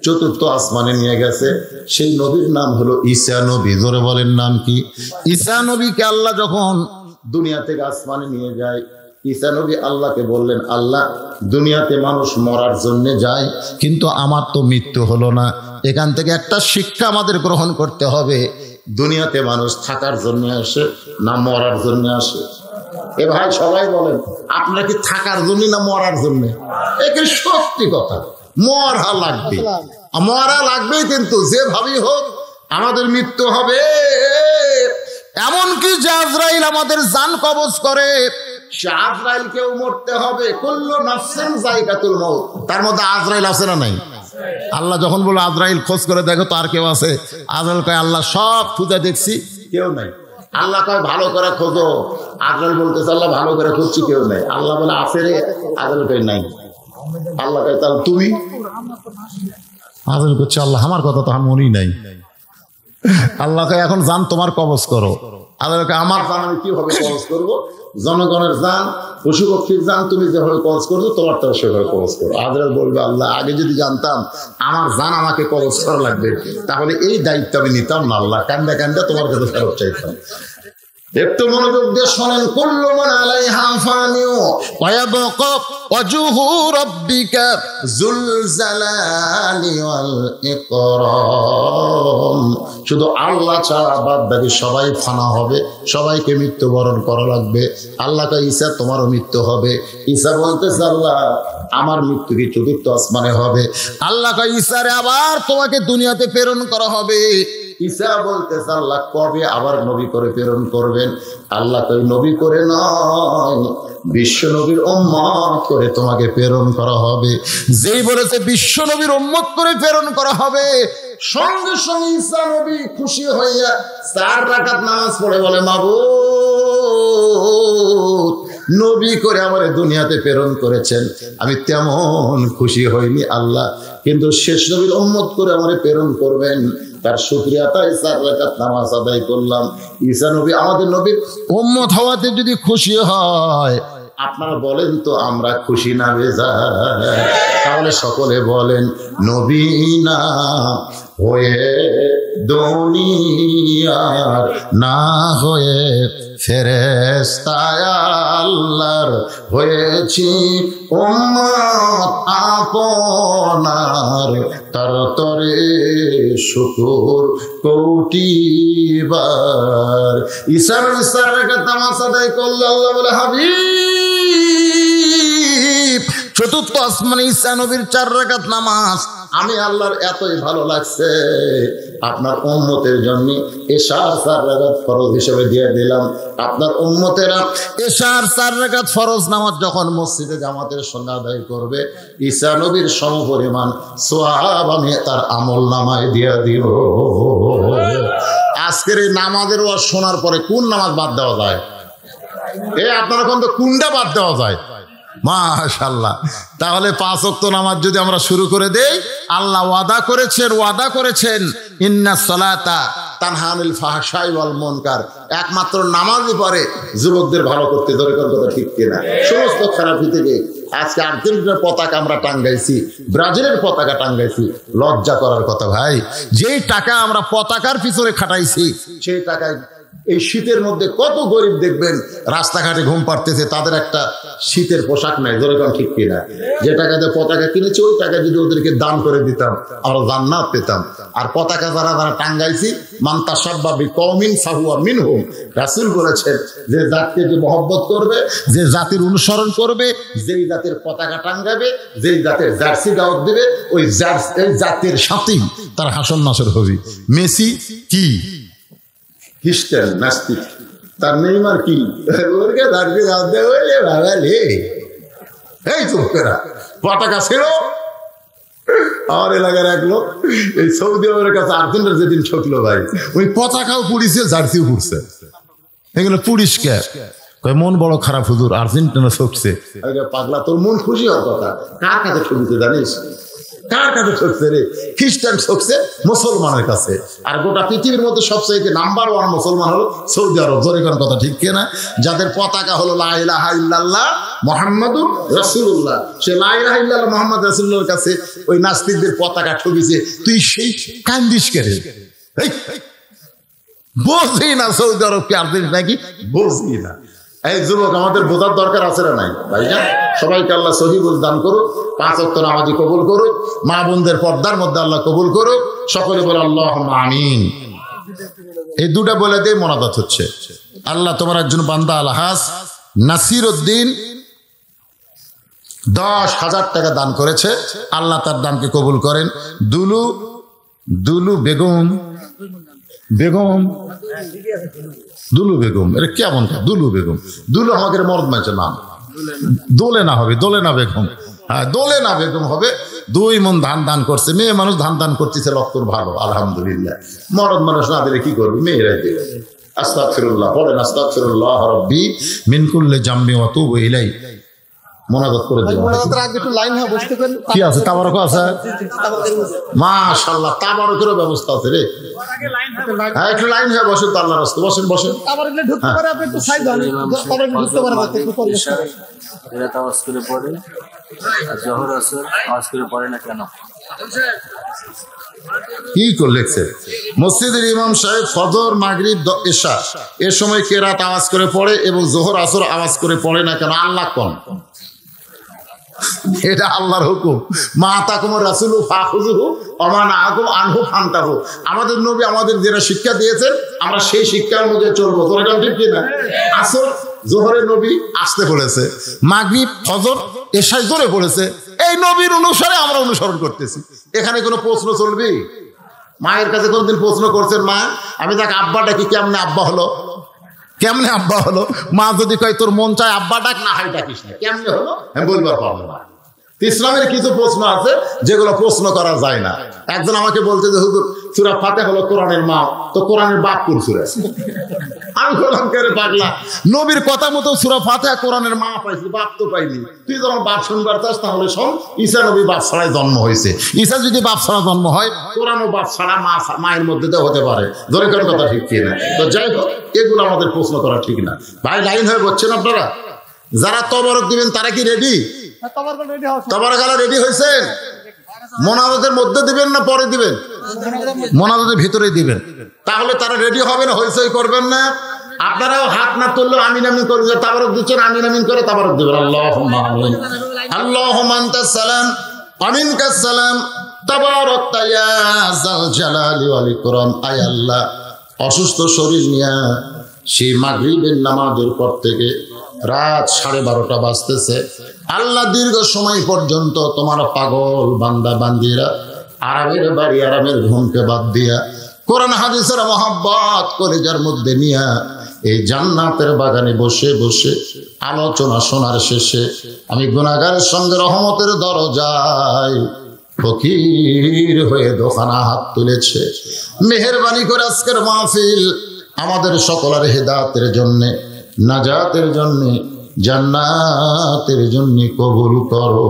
[SPEAKER 1] 4র্থ আসমানে নিয়ে গেছে। সেই নবীর নাম হলো ঈসা নবী। জোরে বলেন নাম কি? ঈসা নবীকে আল্লাহ যখন দুনিয়া থেকে আসমানে নিয়ে যায়, ঈসা নবী আল্লাহকে বললেন, আল্লাহ দুনিয়াতে মানুষ মরার জন্য যায়, কিন্তু আমার তো মৃত্যু হলো না, এখান থেকে একটা শিক্ষা আমাদের গ্রহণ করতে হবে, দুনিয়াতে মানুষ থাকার জন্য আসে না মরার জন্য আসে? এ ভাই সবাই বলেন, আপনারা কি থাকার জন্য না মরার জন্য? একে সত্যি কথা, মরা লাগবে, মরা লাগবেই, কিন্তু যেভাবেই হোক আমাদের মৃত্যু হবে। এমনকি যে আজরাইল আমাদের জান কবজ করে, সে আজরাইলকেও মরতে হবে। কুল্লু নাফসিন যায়কাতুল মাউত, তার মধ্যে আজরাইল আছে না নাই? আল্লাহ যখন বলে আজরাইল খোঁজ করে দেখো তো আর কেউ আছে? আজরাইল কয় আল্লাহ সব খুঁজে দেখছি, কেউ নাই। আল্লাহ কয় ভালো করে খোঁজো, আজরাইল বলতেছে আল্লাহ ভালো করে খুঁজছি, কেউ নাই। আল্লাহ বলে আছে রে, আজরাইল কয় নাই। আল্লাহ কয় তাহলে তুমি? আজরাইল করছে আল্লাহ আমার কথা তো আমার মনেই নাই। আল্লাহ কয় এখন জান তোমার কবজ করো। আল্লাহ কয় আমার জান আমি কিভাবে কবজ করবো? জনগণের জান, পশু পক্ষীর জান তুমি যেভাবে কবজ করছো তোমার তো সেভাবে কবজ করো। আজরাইল বলবে আল্লাহ আগে যদি জানতাম আমার জান আমাকে কবজ করা লাগবে, তাহলে এই দায়িত্ব আমি নিতাম না। আল্লাহ কান্দা কান্দা তোমার কাছে ফেরত চাইতাম। একটু মনোযোগ দিয়ে শোনেন। কুল্লু মান আলাইহা ফানিউ ওয়া ইয়াবকা ওয়াজহু রাব্বিকা যুল জালালি ওয়াল ইকরাম। শুধু আল্লাহ ছাড়া বাদ বাকি সবাই ফানা হবে, সবাইকে মৃত্যুবরণ করা লাগবে। আল্লাহ কয় ঈসা তোমারও মৃত্যু হবে। ঈসা বলতেছে আল্লাহ আমার মৃত্যু কি 4র্থ আসমানে হবে? আল্লাহ কয় ঈসা রে আবার তোমাকে দুনিয়াতে প্রেরণ করা হবে। ঈসা বলতেছে আল্লাহ কবে আবার নবী করে প্রেরণ করবেন? আল্লাহ কই নবী করে নয়, বিশ্ব নবীর উম্মত করে তোমাকে প্রেরণ করা হবে। যেই বলেছে বিশ্ব নবীর উম্মত করে প্রেরণ করা হবে, সঙ্গে সঙ্গে ঈসা নবী খুশি হইয়া 4 রাকাত নামাজ পড়ে বলে মাবুদ নবী করে আমার দুনিয়াতে প্রেরণ করেছেন, আমি তেমন খুশি হইনি আল্লাহ, কিন্তু শেষ নবীর উম্মত করে আমারে প্রেরণ করবেন, তার শুকরিয়া তাই 4 রাকাত নামাজ আদায় করলাম। ঈসা নবী আমাদের নবীর উম্মত হওয়াতে যদি খুশি হয়, আপনারা বলেন তো আমরা খুশি না বেজার? তাহলে সকলে বলেন নবী না হয়ে দুনিয়ার না হয়ে ফেরেশতা আল্লাহর হয়েছি উম্মত আপনার, তার তরে শুকর কোটিবার। ঈসা নবী 4 রাকাত নামাজ আদায় করলে আল্লাহ বলে হাবিব 4র্থ আসমানে ঈসা নবীর 4 রাকাত নামাজ আমি আল্লাহর এতই ভালো লাগছে, আপনার উম্মতের জন্য এশার 4 রাকাত ফরজ হিসেবে দিয়ে দিলাম। আপনার উম্মতেরা এশার 4 রাকাত ফরজ নামাজ যখন মসজিদে জামাতের সঙ্গে আদায় করবে, ঈসা নবীর সমপরিমাণ সওয়াব আমি তার আমল নামায় দিয়ে দিব। আজকের এই নামাজের ওয়াজ শোনার পরে কোন নামাজ বাদ দেওয়া যায়? আপনারা কোন তো কোনটা বাদ দেওয়া যায়? মাশাআল্লাহ। তাহলে 5 ওয়াক্ত নামাজ যদি আমরা শুরু করে দেই, আল্লাহ ওয়াদা করেছেন ইন্নাস সালাতা তানহা আনিল ফাহশাই ওয়াল মুনকার। একমাত্র নামাজই পারে যুবকদের ভালো করতে। দরকার কথা ঠিক কিনা? সমস্ত খারাপি থেকে আজকে আর্জেন্টিনার পতাকা আমরা টাঙ্গাইছি, ব্রাজিলের পতাকা টাঙ্গাইছি, লজ্জা করার কথা ভাই। যেই টাকা আমরা পতাকার পিছনে খাটাইছি, সেই টাকায় এই শীতের মধ্যে কত গরিব দেখবেন রাস্তাঘাটে ঘুম পাড়তেছে, তাদের একটা শীতের পোশাক নাই, ধরে কারণ ঠিক কিনা? যে টাকাতে পতাকা কিনেছি ওই টাকা যদি ওদেরকে দান করে দিতাম আমরা জান্নাত পেতাম। আর পতাকা যারা যারা টাঙ্গাইছি মান তাসাব্বা বিকওমিন ফাহুয়া মিনহুম, রাসূল বলেছেন যে জাতিকে যে মহব্বত করবে, যে জাতির অনুসরণ করবে, যেই জাতির পতাকা টাঙ্গাবে, যেই জাতির জার্সি দাওয়াত দিবে, ওই জাতির সাথেই তার হাসন নাসর হবে। মেসি কি খ্রিস্টান নাস্তিক, তার নেইমার কি ওরকে জার্সি দাওয়াত দেবে বাবালে, এই চোখেরা পতাকা ছিল। আমার এলাকার এক লোক এই সৌদি আরবের কাছে আর্জেন্টিনার যেদিন ঠকলো ভাই, ওই পতাকাও পুড়িছে জার্সিও পুড়ছে। এগুলো পুড়িসকে মন বড় খারাপ হুজুর, আর্জেন্টিনা ঠকছে। পাগলা, তোর মন খুশি হওয়ার কথা, কার কাছে ঠকছে জানিস? কার কাছে ঠকছে রে? খ্রিস্টান ঠকছে মুসলমানের কাছে। আর গোটা পৃথিবীর মধ্যে সবচেয়ে নাম্বার 1 মুসলমান হলো সৌদি আরব। জোরে কোন কথা ঠিক কিনা? যাদের পতাকা হলো লা ইলাহা ইল্লাল্লাহ মুহাম্মাদুর রাসূলুল্লাহ, সে লা ইলাহা ইল্লাল্লাহ মুহাম্মদ রাসূলুল্লাহর কাছে ওই নাস্তিকদের পতাকা ঠকিছে। তুই সেই কান্দিস কে রে? বুঝি না সৌদি আরব কি আর্জেন্টিনা কি বুঝি না। এই যুবক, আমাদের বোঝার দরকার আছে না নাই ভাইজান? সবাইকে আল্লাহ সহি বুঝ দান করুক, 5 ওয়াক্ত নামাজি কবুল করুক, মা বোনদের পর্দার মধ্যে আল্লাহ কবুল করুক। সকলে বলে আল্লাহুম্মা আমিন। এই দুটা বলে দিয়ে মোনাজাত হচ্ছে। আল্লাহ তোমার একজন বান্দা আলহাজ নাসির উদ্দিন 10,000 টাকা দান করেছে, আল্লাহ তার দানকে কবুল করেন। দুলু বেগম এটা কেমন? দুলু বেগম, দুলু আমাদের মরদ মাইছে নাম, দোলে না হবে, দোলে না বেগম, হ্যাঁ দোলে না বেগম হবে। 2 মণ ধান দান করছে। মেয়ে মানুষ ধান দান করতেছে, লক্ষর ভালো আলহামদুলিল্লাহ। মরদ মানুষ না দিলে কি করবে? মেয়েরাই দেবে। আস্তাগফিরুল্লাহ বলেন, আস্তাগফিরুল্লাহ রাব্বি মিন কুল্লি জামবি ওয়া তুবু ইলাই। মোনাজাত করে দিন। মোনাজাতের আগে একটু লাইন হয়ে বসতে পারেন। কি আছে? তাবারক আছে, মাশাআল্লাহ, তাবারকের ব্যবস্থা আছে রে। হ্যাঁ একটু লাইন হয়ে বসেন তো আল্লাহর রাস্তায়, বসেন বসেন। তাবারক ঢুকতে পারে, আপনি একটু সাইড হন, তাবারক ঢুকতে পারে না, একটু পরিবেশ করেন। এরা তাওয়াজ করে পড়ে, আর জোহর আসর আওয়াজ করে পড়ে না কেন? কি করলেছে? মসজিদের ইমাম সাহেব ফজর মাগরিব এশা এর সময় কেরাত আওয়াজ করে পড়ে এবং জোহর আসর আওয়াজ করে পড়ে না কেন? আল্লাহ কোন? এটা আল্লাহর হুকুম। মা তাকুমুর রাসূলু ফাখুযুহু ওয়া মা নাহাকুম আনহু ফান্তাহু। আমাদের নবী আমাদের যেটা শিক্ষা দিয়েছেন আমরা সেই শিক্ষার মধ্যে চলবো। তোরা ঠিক কি না? আসর জোহরে নবী আসতে বলেছে, মাগরিব ফজর এশায় জোরে পড়েছে। এই নবীর অনুসারে আমরা অনুসরণ করতেছি। এখানে কোনো প্রশ্ন চলবে? মায়ের কাছে কোনদিন প্রশ্ন করছেন, মা আমি তাকে আব্বা ডাকি, কেমনে আব্বা হলো? কেমনে আব্বা হলো? মা যদি কয় তোর মন চায় আব্বা ডাক, না হয় ডাকিস না, কেমনে হলো আমি বলবার পারবো না। ইসলামের কিছু প্রশ্ন আছে যেগুলো প্রশ্ন করা যায় না। একজন আমাকে বলছে যে হুজুর সূরা ফাতিহা হলো কোরআনের মা, তো কোরআনের বাপ কোন সূরা? আমি বললাম কেন পাগলা, নবীর কথা মতো সূরা ফাতিহা কোরআনের মা পাইছি, বাপ তো পাইনি। তুই যখন বাপ শুনবার চাস তাহলে শোন, ঈসা নবী বাপ ছাড়াই জন্ম হয়েছে। ঈসা যদি বাপ ছাড়া জন্ম হয়, কোরআনও বাপ ছাড়া মায়ের মধ্যে তো হতে পারে। ধরে কারো কথা ঠিক কি না? তো যাই হোক, এগুলো আমাদের প্রশ্ন করা ঠিক না। ভাই লাইন হয়ে বলছেন আপনারা? যারা তবরক দিবেন তারা কি রেডি? তবরকালা রেডি হয়েছেন? মোনাজাতের মধ্যে দিবেন না পরে দিবেন? মোনাজাতের ভিতরে দিবেন। তাহলে তারা রেডি হবে না, হইচই করবেন না। আপনারাও হাত না তুললেও আমিন আমিন করে তাবারক দিচ্ছেন, আমিন আমিন করে তাবারক দিবেন। আল্লাহুম্মা আমিন। আল্লাহুম্মা আনতাস সালাম ওয়া মিনকাস সালাম তাবারাকতা ইয়া যাল জালালি ওয়াল ইকরাম। আয় আল্লাহ, অসুস্থ শরীর নিয়ে সেই মাগরিবের নামাজের পর থেকে রাত 12:30 বাজতেছে, আল্লাহ দীর্ঘ সময় পর্যন্ত তোমার পাগল বান্দা বান্দিরা আরামের বাড়ি আরামের ঘুমকে বাদ দিয়া কোরআন হাদিসের মহব্বত করে যার মধ্যে নিয়া এই জান্নাতের বাগানে বসে বসে আলোচনা শোনার শেষে আমি গুনাহগারের সঙ্গে রহমতের দরজায় ফকির হয়ে দোকানা হাত তুলেছে। মেহেরবানি করে আজকের মাহফিল আমাদের সকলের হেদায়েতের জন্যে, নাজাতের জন্যে, জান্নাতের জন্য কবুল করো।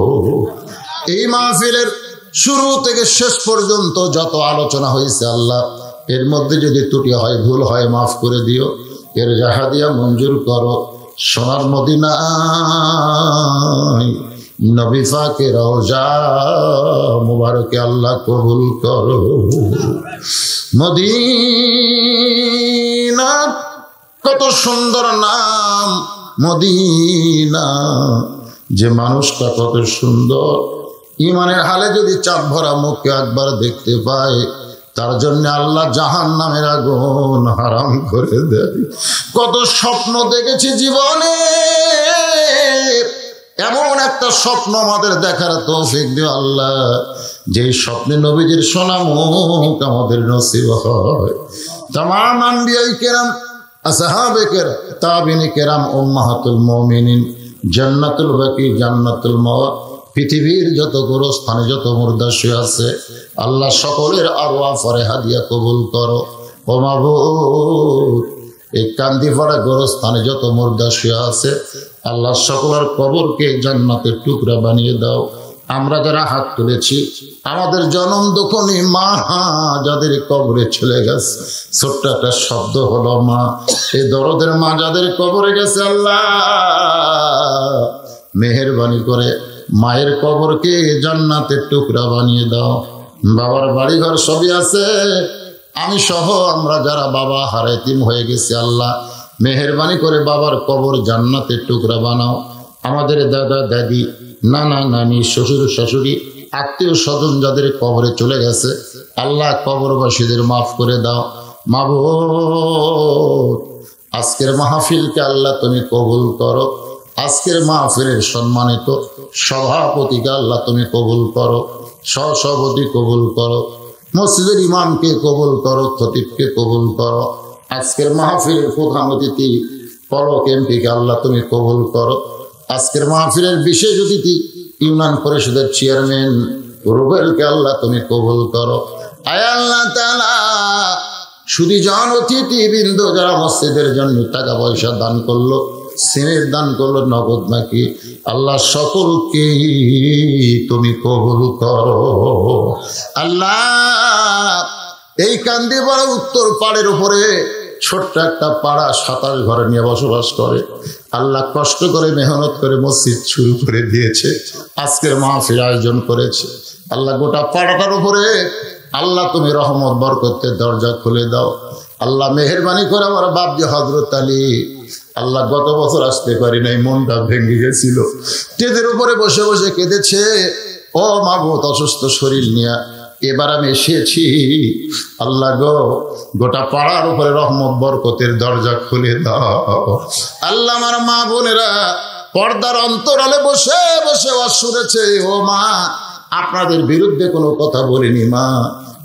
[SPEAKER 1] এই মাহফিলের শুরু থেকে শেষ পর্যন্ত যত আলোচনা হয়েছে আল্লাহ, এর মধ্যে যদি ত্রুটি হয়, ভুল হয়, মাফ করে দিও। এর জাহাদিয়া মঞ্জুর করো। সোনার মদিনায় নবী পাকের রওজা মুবারকে আল্লাহ কবুল করো। মদিনা কত সুন্দর নাম মদিনা, যে মানুষটা কত সুন্দর। ইমানের হালে যদি চাঁদ ভরা মুখকে একবার দেখতে পায়, তার জন্য আল্লাহ জাহান্নামের আগুন হারাম করে দেয়। কত স্বপ্ন দেখেছি জীবনে, এমন একটা স্বপ্ন আমাদের দেখার তৌফিক দিও আল্লাহ, যে স্বপ্নে নবীজির সোনা মুখ আমাদের নসিব হয়। তামাম আম্বিয়ায়ে কেরাম, আসহাবে কেরাম, তাবিঈনে কেরাম, উম্মাহাতুল মুমিনিন, জান্নাতুল বাকি, জান্নাতুল মাওয়া, পৃথিবীর যত গোরস্থানে যত মুর্দা শুয়ে আছে, আল্লাহ সকলের আরওয়াহ ফরেহাদিয়া কবুল করো। ও মাবুদ, এই কান্দিপাড়া গোরস্থানে যত মুর্দা শুয়ে আছে, আল্লাহ সকলের কবরকে জান্নাতের টুকরা বানিয়ে দাও। আমরা যারা হাত তুলেছি, আমাদের জনম দুঃখনী মা যাদের কবরে চলে গেছে, ছোট্ট একটা শব্দ হলো মা, এই দরদের মা যাদের কবরে গেছে, আল্লাহ মেহেরবানি করে মায়ের কবরকে জান্নাতের টুকরা বানিয়ে দাও। বাবার বাড়িঘর সবই আছে, আমি সহ আমরা যারা বাবা হারাইতিম হয়ে গেছি, আল্লাহ মেহেরবানি করে বাবার কবর জান্নাতের টুকরা বানাও। আমাদের দাদা দাদি, নানা নানি, শ্বশুর শাশুড়ি, আত্মীয় স্বজন যাদের কবরে চলে গেছে, আল্লাহ কবরবাসীদের মাফ করে দাও। মাবুদ, আজকের মাহফিলকে আল্লাহ তুমি কবুল করো। আজকের মাহফিলের সম্মানিত সভাপতিকে আল্লাহ তুমি কবুল করো, সহসভাপতি কবুল করো, মসজিদের ইমামকে কবুল করো, খতিবকে কবুল করো। আজকের মাহফিলের প্রধান অতিথি পলক এমপিকে আল্লাহ তুমি কবুল করো। আজকের মাহফিলের বিশেষ অতিথি ইউনিয়ন পরিষদের চেয়ারম্যান রুবেলকে আল্লাহ তুমি কবুল করো। আয় আল্লাহ তাআলা, শুধু জন অতিথি বৃন্দ যারা মসজিদের জন্য টাকা পয়সা দান করলো, সিমের দান করলো, নগদ নাকি, আল্লাহ সকলকে তুমি কবুল করো। আল্লাহ, এই কান্দিপাড়া উত্তর পাড়ের উপরে ছোট্ট একটা পাড়া 27 ঘর নিয়ে বসবাস করে, আল্লাহ কষ্ট করে মেহনত করে মসজিদ শুরু করে দিয়েছে, আজকের মাহফিল আয়োজন করেছে। আল্লাহ গোটা পাড়াটার উপরে আল্লাহ তুমি রহমত বরকতের দরজা খুলে দাও। আল্লাহ মেহেরবানি করে আমার বাপ যে হযরত আলী, আল্লাহ গত বছর আসতে পারি নাই, মনটা ভেঙে গেছিল, টেদের উপরে বসে বসে কেঁদেছে। ও মাবুদ, অসুস্থ শরীর নিয়ে এবার আমি এসেছি, আল্লাহ গো গোটা পাড়ার উপরে রহমত বরকতের দরজা খুলে দাও। আল্লাহ, আমার মা বোনেরা পর্দার অন্তরালে বসে বসে শুনেছে, ও মা আপনাদের বিরুদ্ধে কোনো কথা বলিনি মা,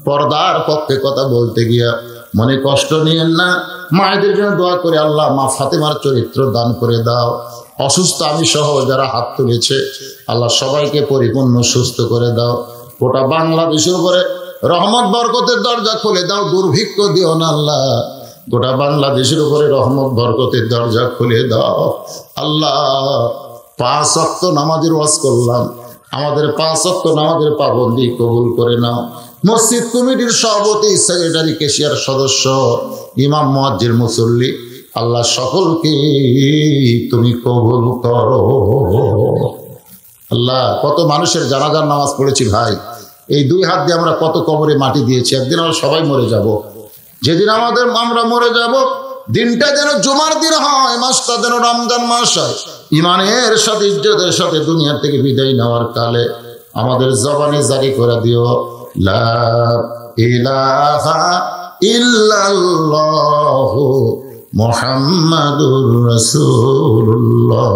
[SPEAKER 1] পর্দার পক্ষে কথা বলতে গিয়া মনে কষ্ট নিয়েন না। মায়েদের জন্য দোয়া করে আল্লাহ মা ফাতেমার চরিত্র দান করে দাও। অসুস্থ আমি সহ যারা হাত তুলেছে, আল্লাহ সবাইকে পরিপূর্ণ সুস্থ করে দাও। গোটা বাংলাদেশের উপরে রহমত বরকতের দরজা খুলে দাও, দুর্ভিক্ষ দিও না আল্লাহ। গোটা বাংলাদেশের উপরে রহমত বরকতের দরজা খুলে দাও আল্লাহ। 5 ওয়াক্ত নামাজের ওয়াজ করলাম, আমাদের 5 ওয়াক্ত নামাজের পাবন্দি কবুল করে নাও। মসজিদ কমিটির সভাপতি, সেক্রেটারি, কেশিয়ার সদস্য, ইমাম, মুয়াজ্জিন, মুসল্লি, আল্লাহ সকলকে তুমি কবুল করো। আল্লাহ, কত মানুষের জানাজার নামাজ পড়েছি ভাই, এই 2 হাত দিয়ে আমরা কত কবরে মাটি দিয়েছি। একদিন আমরা সবাই মরে যাব, যেদিন আমরা মরে যাব, দিনটা যেন জুমার দিন হয়, মাসটা যেন রমজান মাস হয়। ইমানের সাথে, ইজ্জতের সাথে দুনিয়া থেকে বিদায় নেওয়ার কালে আমাদের জবানে জারি করে দিও, লা ইলাহা ইল্লাল্লাহু মুহাম্মাদুর রাসূলুল্লাহ।